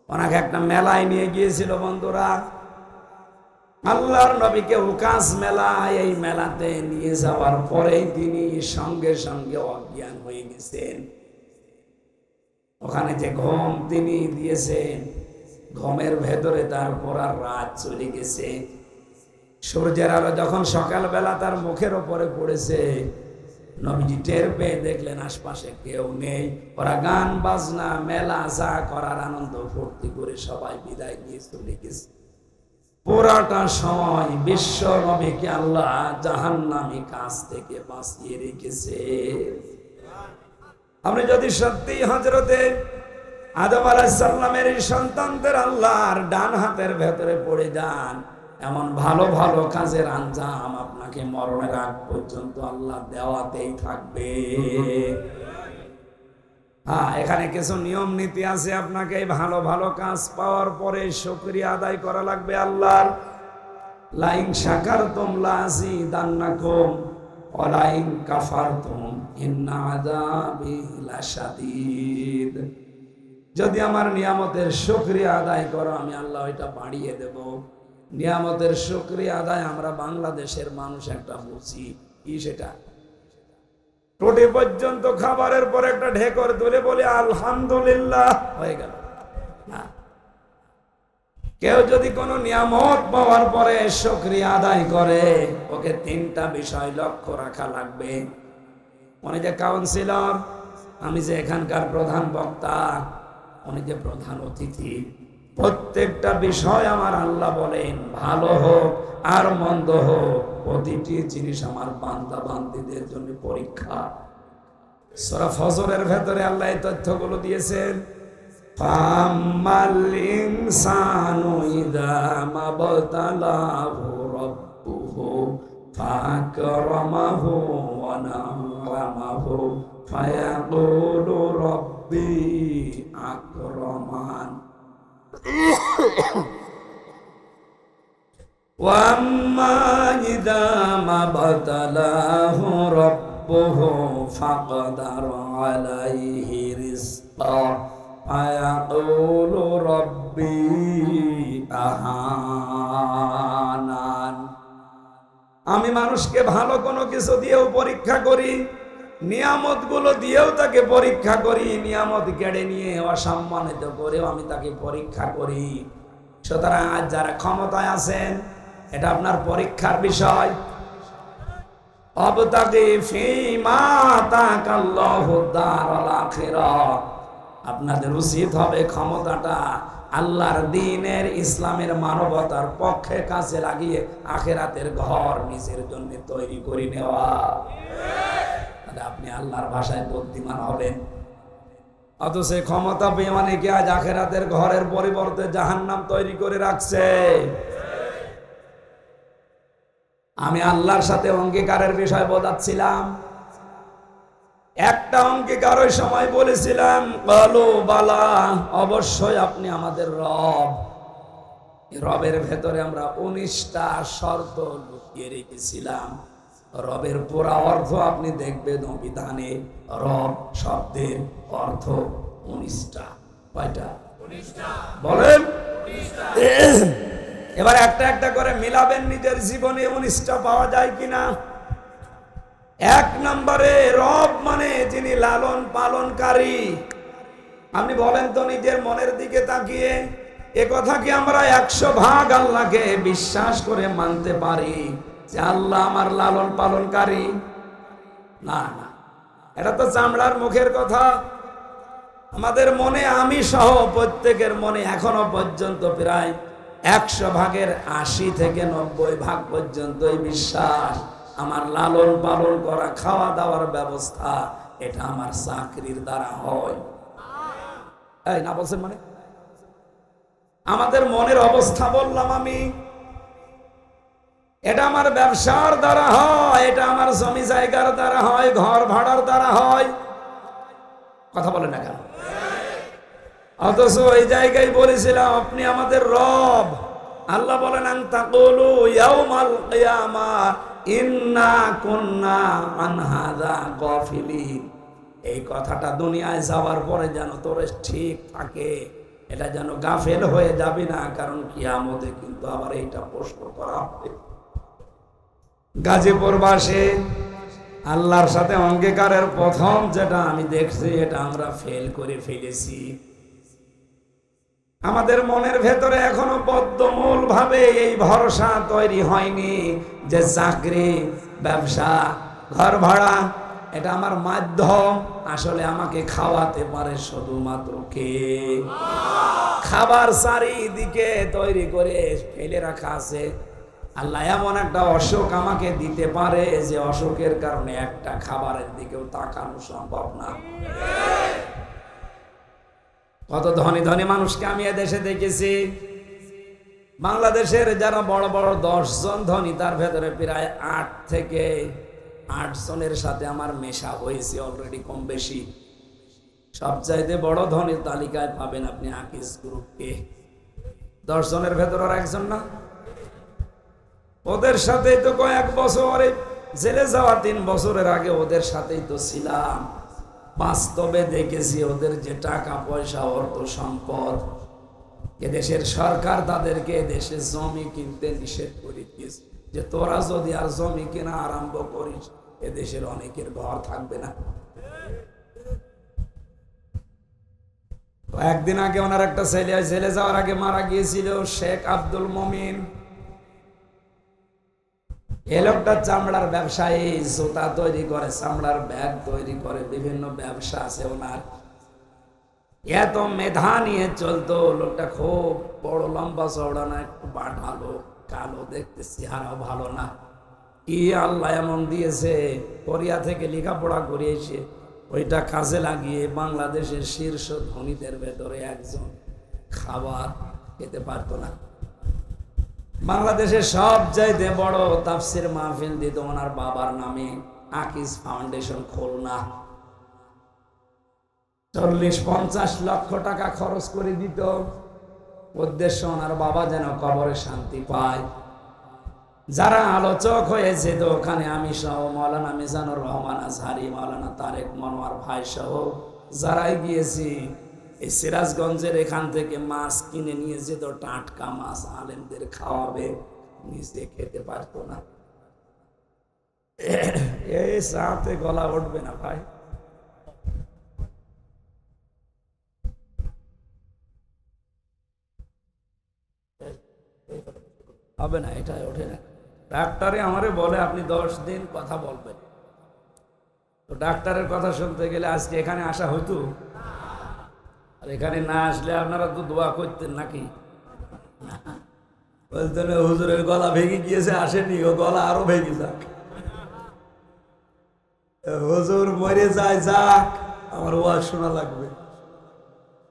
ওনাকে একটা মেলায় নিয়ে গিয়েছিল বন্ধুরা। আল্লাহর নবীকে উকাস মেলা, এই মেলাতে নিয়ে যাওয়ার পরেই তিনি সঙ্গে সঙ্গে অজ্ঞান হয়ে গেছেন। ওখানে যে ঘুম তিনি দিয়েছেন, ঘুমের ভেতরে তারপর আর রাত চলে গেছে। সূর্যের আলো যখন সকালবেলা তার মুখের ওপরে পড়েছে, নবীজি টের পেয়ে দেখলেন আশপাশে কেউ নেই। ওরা গান বাজনা, মেলা যা করার আনন্দ ফুর্তি করে সবাই বিদায় দিয়ে চলে গেছে। পুরাটা সময় বিশ্ব নবীকে আল্লাহ জাহান্নামী কাজ থেকে বাঁচিয়ে রেখেছে। আপনি যদি সত্যি হযরতে আদম আলাইহিস সালামের সন্তানদের আল্লাহর ডান হাতের ভেতরে পড়ে যান, এমন ভালো ভালো কাজের আঞ্জাম আপনাকে মরণের আগ পর্যন্ত আল্লাহ দেওয়াতেই থাকবে। হ্যাঁ, এখানে কিছু নিয়ম নীতি আছে। আপনাকে ভালো ভালো কাজ পাওয়ার পরে শুকরিয়া আদায় করা লাগবে আল্লাহর। লাইন শাকারতুম লাযিদান্নাকুম ওয়া লাইন কাফারতুম ইন্না আযাবি লাশাদীদ। যদি আমার নিয়ামতের শুকরিয়া আদায় করো, আমি আল্লাহ ওইটা বাড়িয়ে দেব। নিয়ামতের শুকরিয়া আদায় আমরা বাংলাদেশের মানুষ একটা বুঝি, কি সেটা? টোটে পর্যন্ত খাবারের পর একটা ঢেকর তুলে বলে আলহামদুলিল্লাহ, হয়ে গেল না। কেউ যদি কোনো নিয়ামত পাওয়ার পরে শুকরিয়া আদায় করে, ওকে 3টা বিষয় লক্ষ্য রাখা লাগবে। উনি যে কাউন্সিলর, আমি যে এখানকার প্রধান বক্তা, উনি যে প্রধান অতিথি, প্রত্যেকটা বিষয় আমার আল্লাহ বলেন ভালো হোক আর মন্দ হোক, প্রতিটি জিনিস আমার বান্দা বান্দীদের জন্য পরীক্ষা। সূরা ফজরের ভেতরে আল্লাহ এই তথ্যগুলো দিয়েছেন। ফাম্মাল ইনসানু ইযা মাবতালাহু রাব্বুহু ফাকরামাহু ওয়া না'আমাহু ফায়াকুলু রাব্বি আকরামান ওয়াম্মা ইযা মাবতালাহু রাব্বুহু ফাকদারা আলাইহি রিজকা ফায়াকুলু রাব্বি আহানান। আমি মানুষকে ভালো কোনো কিছু দিয়েও পরীক্ষা করি, নিয়ামত গুলো দিয়েও তাকে পরীক্ষা করি, নিয়ামত কেড়ে নিয়ে অসম্মানিত করেও আমি তাকে পরীক্ষা করি। সুতরাং আজ যারা ক্ষমতায় আছেন, এটা আপনার পরীক্ষার বিষয়। আবতাগি ফীমা আতাকাল্লাহু দারাল আখিরাহ। আপনাদের উচিত হবে ক্ষমতাটা আল্লাহর দ্বীনের, ইসলামের, মানবতার পক্ষে কাজে লাগিয়ে আখিরাতের ঘর নিজের জন্য তৈরি করে নেওয়া। আপনি আল্লাহর ভাষায় বুদ্ধিমান হবেন। অথচ ক্ষমতা পেয়ে অনেকে আজ আখিরাতের ঘরের পরিবর্তে জাহান্নাম তৈরি করে রাখছে। আমি আল্লাহর সাথে অঙ্গীকারের বিষয় বোঝাচ্ছিলাম। একটা অঙ্গীকার ওই সময় বলেছিলাম, বলো বালা, অবশ্যই আপনি আমাদের রব। রবের ভেতরে আমরা 19টা শর্ত লুকিয়ে রেখেছিলাম। রবের পুরা অর্থ আপনি দেখবেন অভিধানে। রব শব্দের অর্থ 19টা। কয়টা? 19টা। বলেন। এবার একটা একটা করে মিলাবেন নিজের জীবনে, 19টা পাওয়া যায় কিনা। এক নম্বরে রব মানে যিনি লালন পালনকারী। আপনি বলেন তো নিজের মনের দিকে তাকিয়ে, এ কথা কি আমরা 100 ভাগ আল্লাহকে বিশ্বাস করে মানতে পারি যে আল্লাহ আমার লালন পালনকারী? না না, এটা তো চামড়ার মুখের কথা। আমাদের মনে, আমি সহ প্রত্যেকের মনে এখনো পর্যন্ত প্রায় 100 ভাগের 80 থেকে 90 ভাগ পর্যন্ত এই বিশ্বাস আমার লালন পালন করা, খাওয়া দাওয়ার ব্যবস্থা এটা আমার চাকরির দ্বারা হয়। এই না বলছেন মানে আমাদের মনের অবস্থা বললাম আমি, এটা আমার ব্যবসার দ্বারা হয়, এটা আমার জমি জায়গার দ্বারা হয়, ঘর ভাড়ার দ্বারা হয়। কথা বলেন না কেন? অথচ ওই জায়গায় বলেছিলাম আপনি আমাদের রব। আল্লাহ বলেন আন তাকুলু ইয়াউমাল কিয়ামাহ ইন্না কুন্না আন হাযা গাফিলিন। এই কথাটা দুনিয়ায় যাওয়ার পরে যেন তোর ঠিক থাকে, এটা যেন গাফেল হয়ে যাবি না, কারণ কিয়ামতে কিন্তু আবার এইটা প্রশ্ন করা হবে। গাজীপুরবাসী আল্লাহর সাথে অঙ্গীকারের প্রথম যেটা আমি দেখছি, এটা আমরা ফেল করে ফেলেছি। আমাদের মনের ভেতরে এখনো বদ্ধমূল ভাবে এই ভরসা তৈরি হয়নি যে চাকরি, ব্যবসা, ঘর ভাড়া এটা আমার মাধ্যম। আসলে আমাকে খাওয়াতে পারে শুধুমাত্র কে? খাবার চারিদিকে তৈরি করে ফেলে রাখা আছে। আল্লাহ এমন একটা অসুখ আমাকে দিতে পারে যে অসুখের কারণে একটা খাবারের দিকেও তাকানো সম্ভব না। কত ধনী ধনী মানুষকে আমি এদেশে দেখেছি। বাংলাদেশের যারা বড় বড় 10 জন ধনী, তার ভেতরে প্রায় 8 থেকে 8 জনের সাথে আমার মেশা হয়েছে অলরেডি, কম বেশি। সবচাইতে বড় ধনীর তালিকায় পাবেন আপনি আকিস গ্রুপকে। 10 জনের ভেতর আর একজন না। ওদের সাথেই তো কয়েক বছরে জেলে যাওয়া 3 বছরের আগে ওদের সাথেই তো ছিলাম। বাস্তবে দেখেছি ওদের যে টাকা পয়সা, অর্থ সম্পদ, এদেশের সরকার তাদেরকে দেশে জমি কিনতে নিষেধ করে দিয়েছে যে তোরা যদি আর জমি কেনা আরম্ভ করিস এদেশের অনেকের ঘর থাকবে না। একদিন আগে ওনার একটা ছেলে জেলে যাওয়ার আগে মারা গিয়েছিল, শেখ আব্দুল মমিন। এই লোকটা চামড়ার ব্যবসায়ী, জুতা তৈরি করে, চামড়ার ব্যাগ তৈরি করে, বিভিন্ন ব্যবসা আছে ওনার। এত মেধা নিয়ে চলতো লোকটা, খুব বড় লম্বা চওড়া না, একটু বাঁধালো, কালো দেখতে, চেহারা ভালো না। কি আল্লাহ এমন দিয়েছে, কোরিয়া থেকে লেখাপড়া করিয়েছে, ওইটা কাজে লাগিয়ে বাংলাদেশের শীর্ষ ধনীদের ভেতরে একজন। খাবার খেতে পারতো না। বাংলাদেশের সব চাইতে বড় তাফসির মাহফিল দিত ওনার বাবার নামে, আকিস ফাউন্ডেশন খুলনা। 40-50 লক্ষ টাকা খরচ করে দিত। উদ্দেশ্য ওনার বাবা যেন কবরে শান্তি পায়। যারা আলোচক হয়েছে তো ওখানে আমি সহ, মাওলানা মিজানুর রহমান আজহারি, মাওলানা তারেক মনোয়ার ভাই সহ যারাই গিয়েছি, এই সিরাজগঞ্জের এখান থেকে মাছ কিনে নিয়ে যেত, টাটকা মাছ, আলেমদের খাওয়াবে, নিজে খেতে পারতো না। এই সাথে গলা উঠবে না ভাই। হবে না, এটা ওঠে না। ডাক্তারে আমারে বলে আপনি 10 দিন কথা বলবেন। তো ডাক্তারের কথা শুনতে গেলে আজকে এখানে আসা হইতো? আর এখানে না আসলে আপনারা তো দোয়া করতেন নাকি? বলতেন হুজুরের গলা ভেঙে গিয়েছে, আসেনি, ও গলা আরো ভেঙে যাক। হুজুর মরে যায়, যাক, আমার ওয়াজ শোনা লাগবে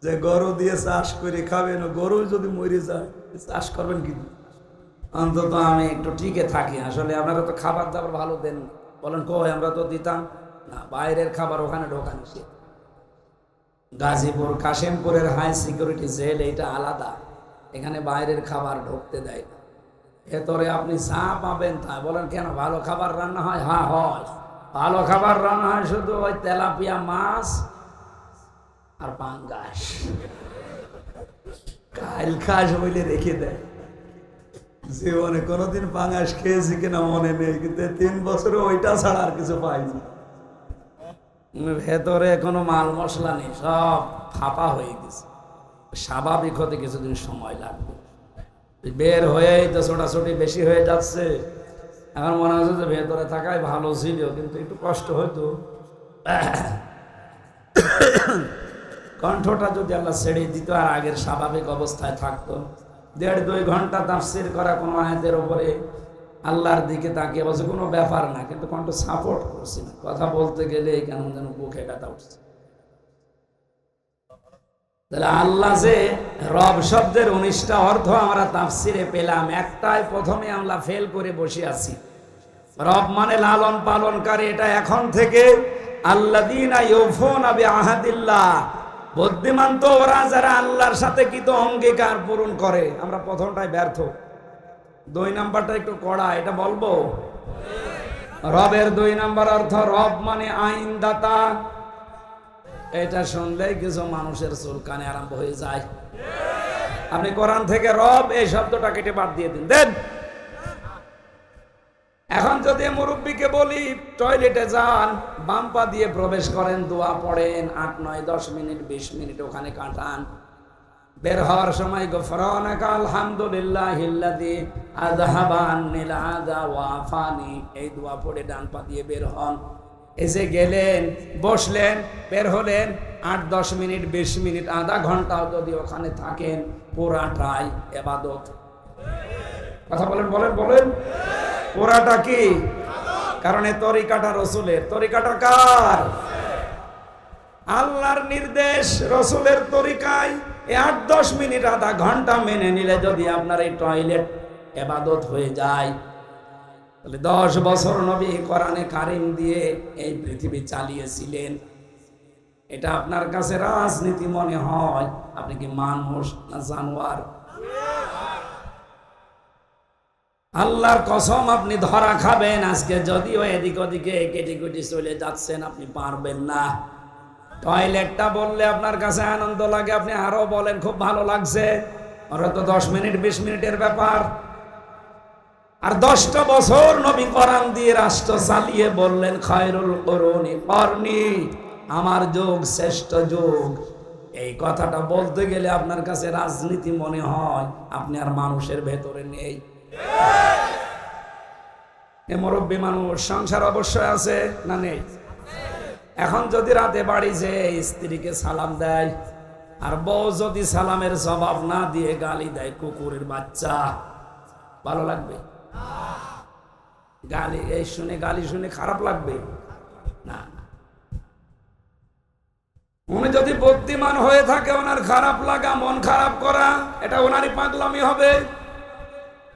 যে গরু দিয়ে চাষ করে খাবেন, গরু যদি মরে যায় চাষ করবেন কি? অন্তত আমি একটু টিকে থাকি। আসলে আপনারা তো খাবার দাবার ভালো দেন। বলেন কই, আমরা তো দিতাম না, বাইরের খাবার ওখানে ঢোকান। গাজীপুর কাশিমপুরের হাই সিকিউরিটি জেল এটা আলাদা, এখানে বাইরের খাবার ঢুকতে দেয় না। ভেতরে আপনি যা পাবেন তাই। বলেন কেন, ভালো খাবার রান্না হয়? হ্যাঁ হয়, ভালো খাবার রান্না হয়, শুধু ওই তেলাপিয়া মাছ আর পাঙ্গাস, কাইল খাস বলে রেখে দেয়। জীবনে কোনোদিন পাঙাশ খেয়েছি কিনা মনে নেই, কিন্তু 3 বছরে ওইটা ছাড়া আর কিছু পাইনি। ভেতরে কোনো মাল মশলা নেই, সব ফাঁপা হয়ে গেছে। স্বাভাবিক হতে কিছুদিন সময় লাগবে। বের হয়েই তো ছোটাছুটি বেশি হয়ে যাচ্ছে। এখন মনে হচ্ছে যে ভেতরে থাকাই ভালো ছিল, কিন্তু একটু কষ্ট হইতো। কণ্ঠটা যদি আল্লাহ ছেড়ে দিত আর আগের স্বাভাবিক অবস্থায় থাকতো, 1.5-2 ঘন্টা তাফসীর করা কোনো আয়াতের উপরে আল্লাহর দিকে তাকিয়ে বলছে কোনো ব্যাপার না, কিন্তু কণ্ঠ সাপোর্ট করছি না, কথা বলতে গেলে কেমন যেন বুকে ব্যথা উঠছে। তাহলে আল্লাহ যে রব শব্দের 19টা অর্থ আমরা তাফসীরে পেলাম, একটাই প্রথমে আমরা ফেল করে বসে আছি। রব মানে লালন পালনকারী, এটা এখন থেকে আল্লাযীনা ইউফুনা বিআহাদিল্লাহ, বুদ্ধিমান তো ওরা যারা আল্লাহর সাথে কৃত অঙ্গীকার পূরণ করে। আমরা প্রথমটাই ব্যর্থ, 2 নাম্বারটা একটু কড়া, এটা বলবো। রবের 2 নাম্বার অর্থ, রব মানে আইনদাতা। এটা শুনলেই কিছু মানুষের চুলকানি আরম্ভ হয়ে যায়। আপনি কোরআন থেকে রব এই শব্দটা কেটে বাদ দিয়ে দিন, দেন। এখন যদি মুরব্বীকে বলি টয়লেটে যান, বাম পা দিয়ে প্রবেশ করেন, দোয়া পড়েন, 8, 9, 10 মিনিট 20 মিনিট ওখানে কাটান, বের হওয়ার সময় গফরানাকা আলহামদুলিল্লাহিল্লাযী আযহাবা আন্নিল আযা ওয়া আফানি, এই দোয়া পড়ে ডান পা দিয়ে বের হন। এসে গেলেন, বসলেন, বের হলেন, 8, 10 মিনিট 20 মিনিট আধা ঘন্টাও যদি ওখানে থাকেন, পুরাটাই ইবাদত। কথা বলেন বলেন বলেন, পুরাটা কি? কারণ এই তরিকাটা রাসূলের, তরিকাটা কার? আল্লাহর নির্দেশ, রাসূলের তরিকায় 8-10 মিনিট আধা ঘন্টা মেনে নিলে যদি আপনার এই টয়লেট ইবাদত হয়ে যায়, তাহলে 10 বছর নবী কোরআনে কারিম দিয়ে এই পৃথিবী চালিয়েছিলেন। এটা আপনার কাছে রাজনীতি মনে হয়? আপনি কি মানুষ না জানোয়ার? আল্লাহর কসম, আপনি ধরা খাবেন আজকে। যদিও এদিক ওদিকে কেটে কেটে চলে যাচ্ছেন, আপনি পারবেন না। টয়লেটটা বললে আপনার কাছে আনন্দ লাগে, আপনি আরো বলেন খুব ভালো লাগছে। ওরা তো 10 মিনিট 20 মিনিটের ব্যাপার। আর 10টা বছর নবী কোরআন দিয়ে রাষ্ট্র চালিয়ে বললেন খায়রুল কুরুনি করনি, আমার যুগ শ্রেষ্ঠ যুগ। এই কথাটা বলতে গেলে আপনার কাছে রাজনীতি মনে হয়, আপনি আর মানুষের ভেতরে নেই। মুরব্বী মানুষ, সংসার অবশ্যই আছে না নেই? এখন যদি রাতে বাড়ি যে স্ত্রীকে সালাম দেয়, আর বউ যদি সালামের জবাব না দিয়ে গালি দেয়, কুকুরের বাচ্চা, ভালো লাগবে? গালি এই শুনে, গালি শুনে খারাপ লাগবে না। উনি যদি বুদ্ধিমান হয়ে থাকে, ওনার খারাপ লাগা, মন খারাপ করা, এটা ওনারই পাগলামি হবে।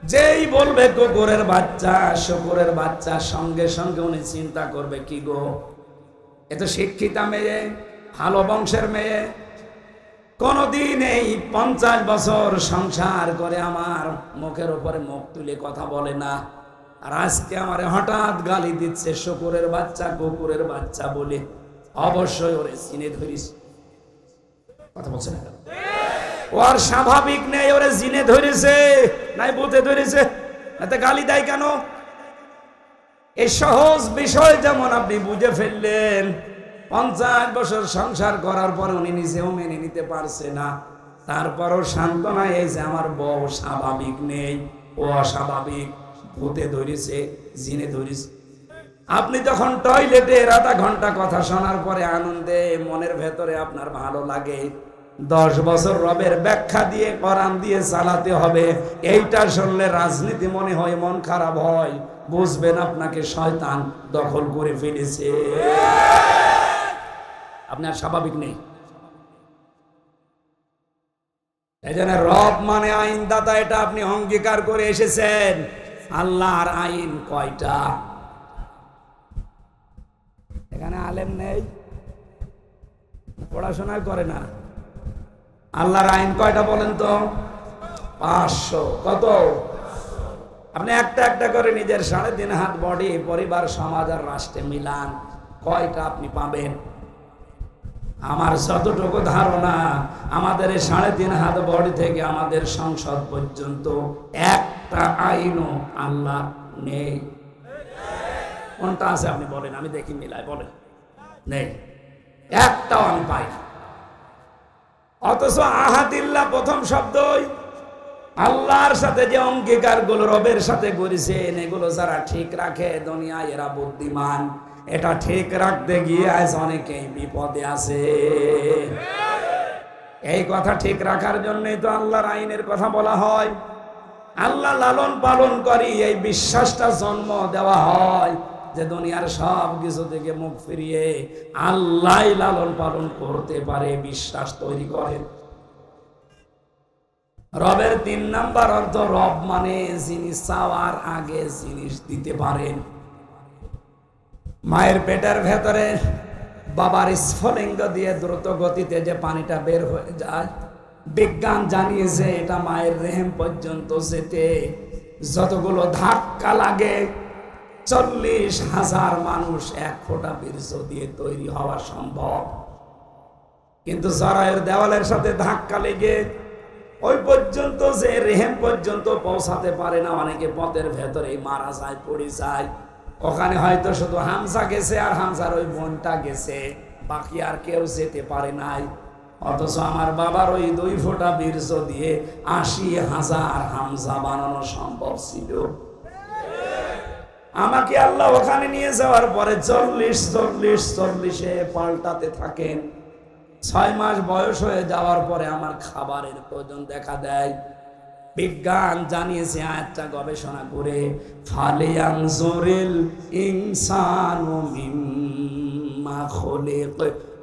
যেই বলবে কুকুরের বাচ্চা, শুকুরের বাচ্চা, সঙ্গে সঙ্গে উনি চিন্তা করবে কি গো, এ তো শিক্ষিতা মেয়ে, ভালো বংশের মেয়ে, কোনদিন এই 50 বছর সংসার করে আমার মুখের উপরে মুখ তুলে কথা বলে না, আর আজকে আমারে হঠাৎ গালি দিচ্ছে শুকুরের বাচ্চা, কুকুরের বাচ্চা বলে। অবশ্যই ওরে চিনে ধরিস। কথা বলছে না, ওর স্বাভাবিক নেই, ওরে জিনে ধরেছে নাই বুঝে ধরেছে, এতে গালি দেয় কেন? এই সহজ বিষয় যেমন আপনি বুঝে ফেললেন, 50 বছর সংসার করার পর উনি নিজেও মেনে নিতে পারছে না, তারপরও সান্ত্বনা এই যে আমার বউ স্বাভাবিক নেই, ও অস্বাভাবিক, ভূতে ধরেছে, জিনে ধরেছে। আপনি যখন টয়লেটে আধা ঘন্টা কথা শোনার পরে আনন্দে মনের ভেতরে আপনার ভালো লাগে, 10 বছর রবের ব্যাখ্যা দিয়ে কোরআন দিয়ে চালাতে হবে, এইটা শুনলে রাজনীতি মনে হয়, মন খারাপ হয়, বুঝবেন আপনাকে শয়তান দখল করে ফেলেছে, আপনার স্বাভাবিক নেই। এই জন্য রব মানে আইনদাতা, এটা আপনি অঙ্গীকার করে এসেছেন। আল্লাহর আইন কয়টা? এখানে আলেম নেই, পড়াশোনা করে না। আল্লাহর আইন কয়টা বলেন তো? 500। কত? আপনি একটা একটা করে নিজের 3.5 হাত বডি, পরিবার, সমাজ আর রাষ্ট্রে মিলান, কয়টা আপনি পাবেন? আমার যতটুকু ধারণা, আমাদের এই 3.5 হাত বডি থেকে আমাদের সংসদ পর্যন্ত একটা আইনও আল্লাহ নেই। কোনটা আছে আপনি বলেন, আমি দেখি মিলাই বলেন। নেই, একটাও আমি পাই না। অথচ আহাদিল্লাহ প্রথম শব্দই আল্লাহর সাথে যে অঙ্গীকার গুলো রবের সাথে করেছেন, এগুলো যারা ঠিক রাখে দুনিয়ায় এরা বুদ্ধিমান। এটা ঠিক রাখতে গিয়ে আজ অনেকেই বিপদে আছে। এই কথা ঠিক রাখার জন্যই তো আল্লাহর আইনের কথা বলা হয়। আল্লাহ লালন পালন করি, এই বিশ্বাসটা জন্ম দেওয়া হয় যে দুনিয়ার সব কিছু থেকে মুখ ফিরিয়ে আল্লাহ লালন পালন করতে পারে, বিশ্বাস তৈরি করেন। রবের 3 নাম্বার অর্থ, রব মানে যিনি চাওয়ার আগে জিনিস দিতে পারেন। মায়ের পেটের ভেতরে বাবার স্ফলিঙ্গ দিয়ে দ্রুত গতিতে যে পানিটা বের হয়ে যায়, বিজ্ঞান জানিয়েছে এটা মায়ের রেহেম পর্যন্ত যেতে যতগুলো ধাক্কা লাগে 40,000 মানুষ 1 ফোঁটা বীর্য দিয়ে তৈরি হওয়া সম্ভব। কিন্তু জরায়ুর দেওয়ালের সাথে ধাক্কা লেগে ওই পর্যন্ত যে রেহেম পর্যন্ত পৌঁছাতে পারে না, অনেকে পথের ভেতরেই মারা যায়, পড়ে যায়। ওখানে হয়তো শুধু হামজা গেছে আর হামজার ওই বোনটা গেছে, বাকি আর কেউ যেতে পারে নাই। অথচ আমার বাবার ওই 2 ফোঁটা বীর্য দিয়ে 80,000 হামজা বানানো সম্ভব ছিল। আমাকে আল্লাহ ওখানে নিয়ে যাওয়ার পরে 40 পাল্টাতে থাকেন। 6 মাস বয়স হয়ে যাওয়ার পরে আমার খাবারের প্রয়োজন দেখা দেয়। বিজ্ঞান জানিয়েছে, আয়াতটা গবেষণা করে, ফালিয়ানজুরিল ইনসানু মিম্মা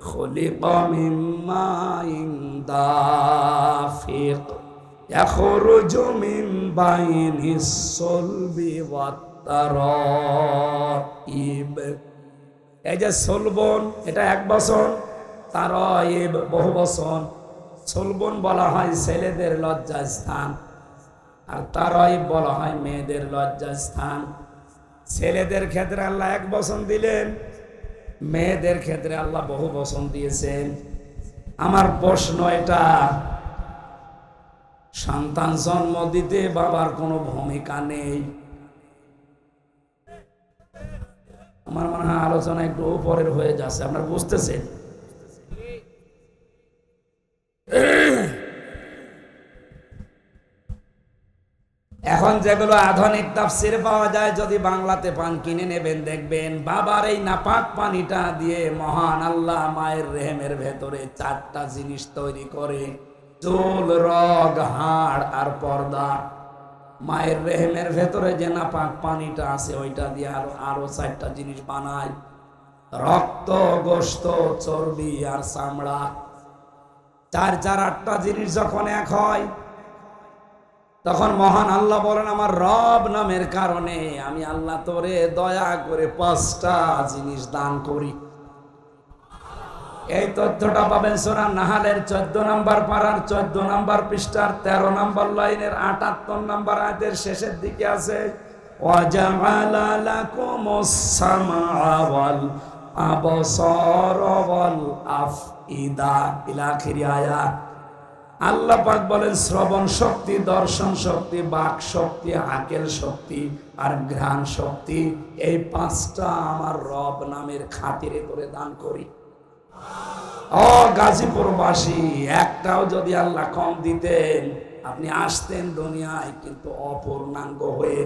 খুলিকা মিম্মা দাফিক ইয়াখরুজু মিন বাইনিস সুলবি ওয়াত তারাইব। এই যে সুলবন, এটা 1 বছর, তারাইব বহু বছর। সুলবন বলা হয় ছেলেদের লজ্জাস্থান, আর তারাইব বলা হয় মেয়েদের লজ্জাস্থান। ছেলেদের ক্ষেত্রে আল্লাহ 1 বছর দিলেন, মেয়েদের ক্ষেত্রে আল্লাহ বহু বছর দিয়েছেন। আমার প্রশ্ন এটা, সন্তান জন্ম দিতে বাবার কোনো ভূমিকা নেই? আমার মনে হয় আলোচনা একটু উপরের হয়ে যাচ্ছে, আপনারা বুঝতেছেন? এখন যেগুলো আধুনিক তাফসীর পাওয়া যায়, যদি বাংলাতে পান কিনে নেবেন, দেখবেন বাবার এই নাপাক পানিটা দিয়ে মহান আল্লাহ মায়ের রেহেমের ভেতরে 4টা জিনিস তৈরি করে, চুল, রগ, হাড় আর পর্দা। মায়ের রেহেমের ভেতরে যে নাপাক পানিটা আছে ওইটা দিয়ে আরো 4টা জিনিস বানায়, রক্ত, গোশত, চর্বি আর চামড়া। 4-8টা জিনিস যখন এক হয়, তখন মহান আল্লাহ বলেন, আমার রব নামের কারণে আমি আল্লাহ তোরে দয়া করে 5টা জিনিস দান করি। এই তথ্যটা পাবেন সূরা নাহালের 14 নম্বর পারার 14 নম্বর পৃষ্ঠার 13 নম্বর লাইনের 78 নম্বর আয়াতের শেষের দিকে আছে, ওয়াজাআলা লাকুমুস সামআ ওয়াল আবসারা ওয়াল আফইদা ইলা আখির আয়াত। আল্লাহ পাক বলেন, শ্রবণ শক্তি, দর্শন শক্তি, বাক শক্তি, আকেল শক্তি আর ঘ্রাণ শক্তি, এই 5টা আমার রব নামের খাতিরে করে দান করি। ও গাজীপুরবাসী, একটাও যদি আল্লাহ কম দিতেন, আপনি আসতেন দুনিয়ায় কিন্তু অপূর্ণাঙ্গ হয়ে।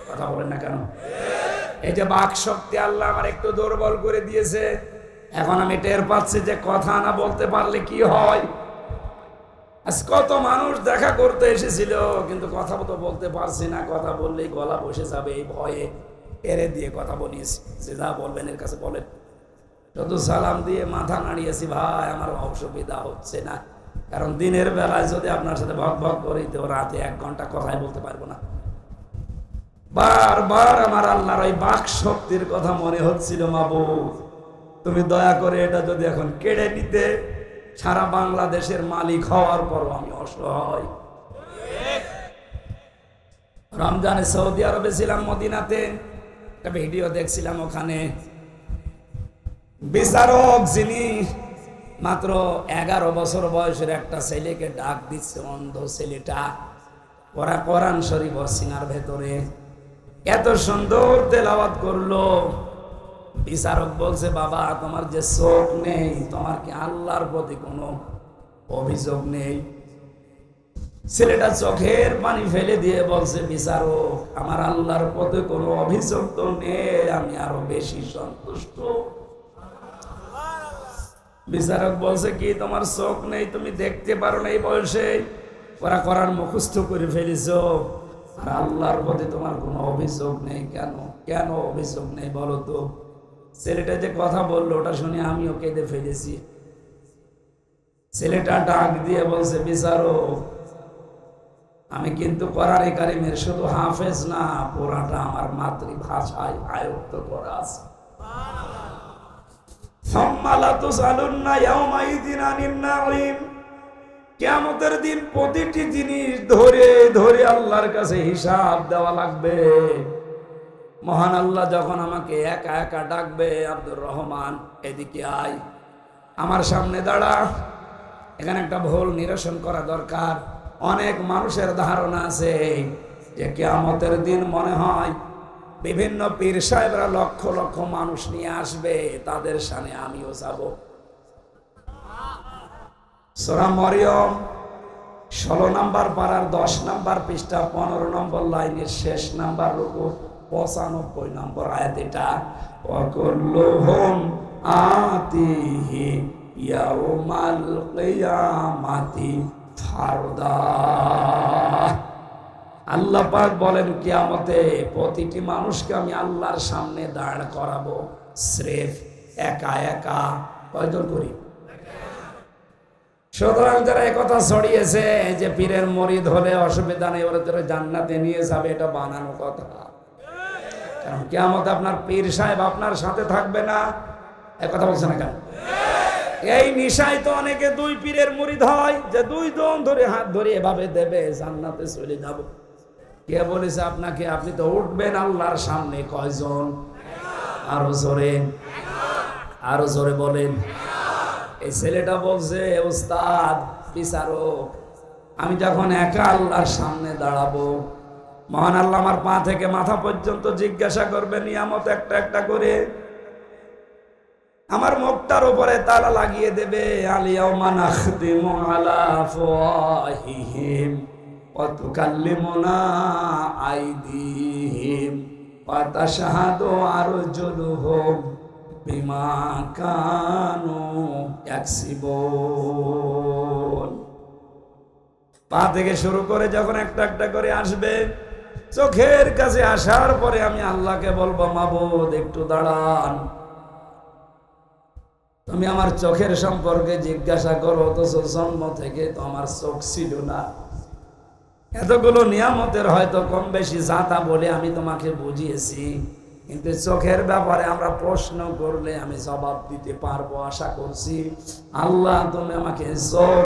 কথা বলেন না কেন? এই যে বাক শক্তি আল্লাহ আমার একটু দুর্বল করে দিয়েছে, এখন আমি টের পাচ্ছি যে কথা না বলতে পারলে কি হয়। আজ কত মানুষ দেখা করতে এসেছিল, কিন্তু কথা তো বলতে পারছি না, কথা বললেই গলা বসে যাবে, এই ভয়ে এরে দিয়ে কথা বলিয়েছি যে যা বলবেন এর কাছে বলেন। শুধু সালাম দিয়ে মাথা নাড়িয়েছি, ভাই আমার অসুবিধা হচ্ছে না, কারণ দিনের বেলায় যদি আপনার সাথে ভক ভক করি তো রাতে 1 ঘন্টা কথাই বলতে পারবো না। বারবার আমার আল্লাহর ওই বাক শক্তির কথা মনে হচ্ছিল, মাবুদ তুমি দয়া করে এটা যদি এখন কেড়ে নিতে, সারা বাংলাদেশের মালিক হওয়ার পর আমি অসহায়। রমজানে সৌদি আরবে ছিলাম, মদিনাতে একটা ভিডিও দেখছিলাম, ওখানে বিচারক যিনি মাত্র 11 বছর বয়সের একটা ছেলেকে ডাক দিচ্ছে, অন্ধ ছেলেটা, ওরা কোরআন শরীফ সিনার ভেতরে এত সুন্দর তেলাওয়াত করলো। বিচারক বলছে, বাবা তোমার যে চোখ নেই, তোমার কি আল্লাহর প্রতি কোনো অভিযোগ নেই? ছেলেটা চোখের পানি ফেলে দিয়ে বলছে, বিচারক আমার আল্লাহর প্রতি কোনো অভিযোগ তো নেই, আমি আরো বেশি সন্তুষ্ট। বিচারক বলছে, কি তোমার চোখ নেই, তুমি দেখতে পারো না এই বয়সে? ওরা কোরআন মুখস্থ করে ফেলেছ, আর আল্লাহর প্রতি তোমার কোনো অভিযোগ নেই? কেন কেন অভিযোগ নেই বলো তো? ছেলেটা যে কথা বললো ওটা শুনে আমিও কেঁদে ফেলেছি। ছেলেটা ডাক দিয়ে বলছে, বিচারক আমি কিন্তু কোরআনে কারিমের শুধু হাফেজ না, পুরাটা আমার মাতৃভাষায় আয়ত্ত করা আছে। কিয়ামতের দিন প্রতিটি জিনিস ধরে ধরে আল্লাহর কাছে হিসাব দেওয়া লাগবে। মহান আল্লাহ যখন আমাকে একা একা ডাকবে, আব্দুর রহমান এদিকে আয়, আমার সামনে দাঁড়া। এখানে একটা ভুল নিরসন করা দরকার। অনেক মানুষের ধারণা আছে যে কিয়ামতের দিন মনে হয় বিভিন্ন পীর সাহেবরা লক্ষ লক্ষ মানুষ নিয়ে আসবে, তাদের সামনে আমিও যাব। সূরা মরিয়ম 16 নম্বর পারার 10 নম্বর পৃষ্ঠা 15 নম্বর লাইনের শেষ নাম্বার রুকু 95 নম্বর আয়াত। এটা ওয়াকুল্লুহুম আতিহি ইয়াউমাল কিয়ামাতি ফারদা। আল্লাহ পাক বলেন, কিয়ামতে প্রতিটি মানুষকে আমি আল্লাহর সামনে দাঁড় করাবো, স্রেফ একা একা। কয়জন করি? সুতরাং যারা একথা ছড়িয়েছে যে পীরের মরিদ হলে অসুবিধা নেই, ওরা তোরা জান্নাতে নিয়ে যাবে, এটা বানানো কথা। কারণ কিয়ামতে আপনার পীর সাহেব আপনার সাথে থাকবে না। একথা বলছে না কেন? এই নিশায় তো অনেকে দুই পীরের মুরিদ হয়, যে দুই জন ধরে হাত ধরে এভাবে দেবে, জান্নাতে চলে যাব। কে বলেছে আপনাকে? আপনি তো উঠবেন আল্লাহর সামনে। কয়জন? আরো জোরে, আরো জোরে বলেন। এই ছেলেটা বলছে, ওস্তাদ বিচারক আমি যখন একা আল্লাহর সামনে দাঁড়াবো, মহান আল্লাহ আমার পা থেকে মাথা পর্যন্ত জিজ্ঞাসা করবে নিয়ামত একটা একটা করে, আমার মুখটার উপরে তালা লাগিয়ে দেবে। আলিয়াউমা নাখতিমু আলা আফওয়াহিহিম ওয়া তুকাল্লিমুনা আইদিহিম ওয়া তাশহাদু আরজুলুহুম বিমা কানু ইয়াকসিবুন। পা থেকে শুরু করে যখন একটা একটা করে আসবে, চোখের কাছে আসার পরে আমি আল্লাহকে বলবো, মাবুদ একটু দাঁড়ান, তুমি আমার চোখের সম্পর্কে জিজ্ঞাসা করো, অথচ জন্ম থেকে তো আমার চোখ ছিল না। এতগুলো নিয়ামতের হয়তো কম বেশি জাতা বলে আমি তোমাকে বুঝিয়েছি, কিন্তু চোখের ব্যাপারে আমরা প্রশ্ন করলে আমি জবাব দিতে পারবো আশা করছি। আল্লাহ তুমি আমাকে চোখ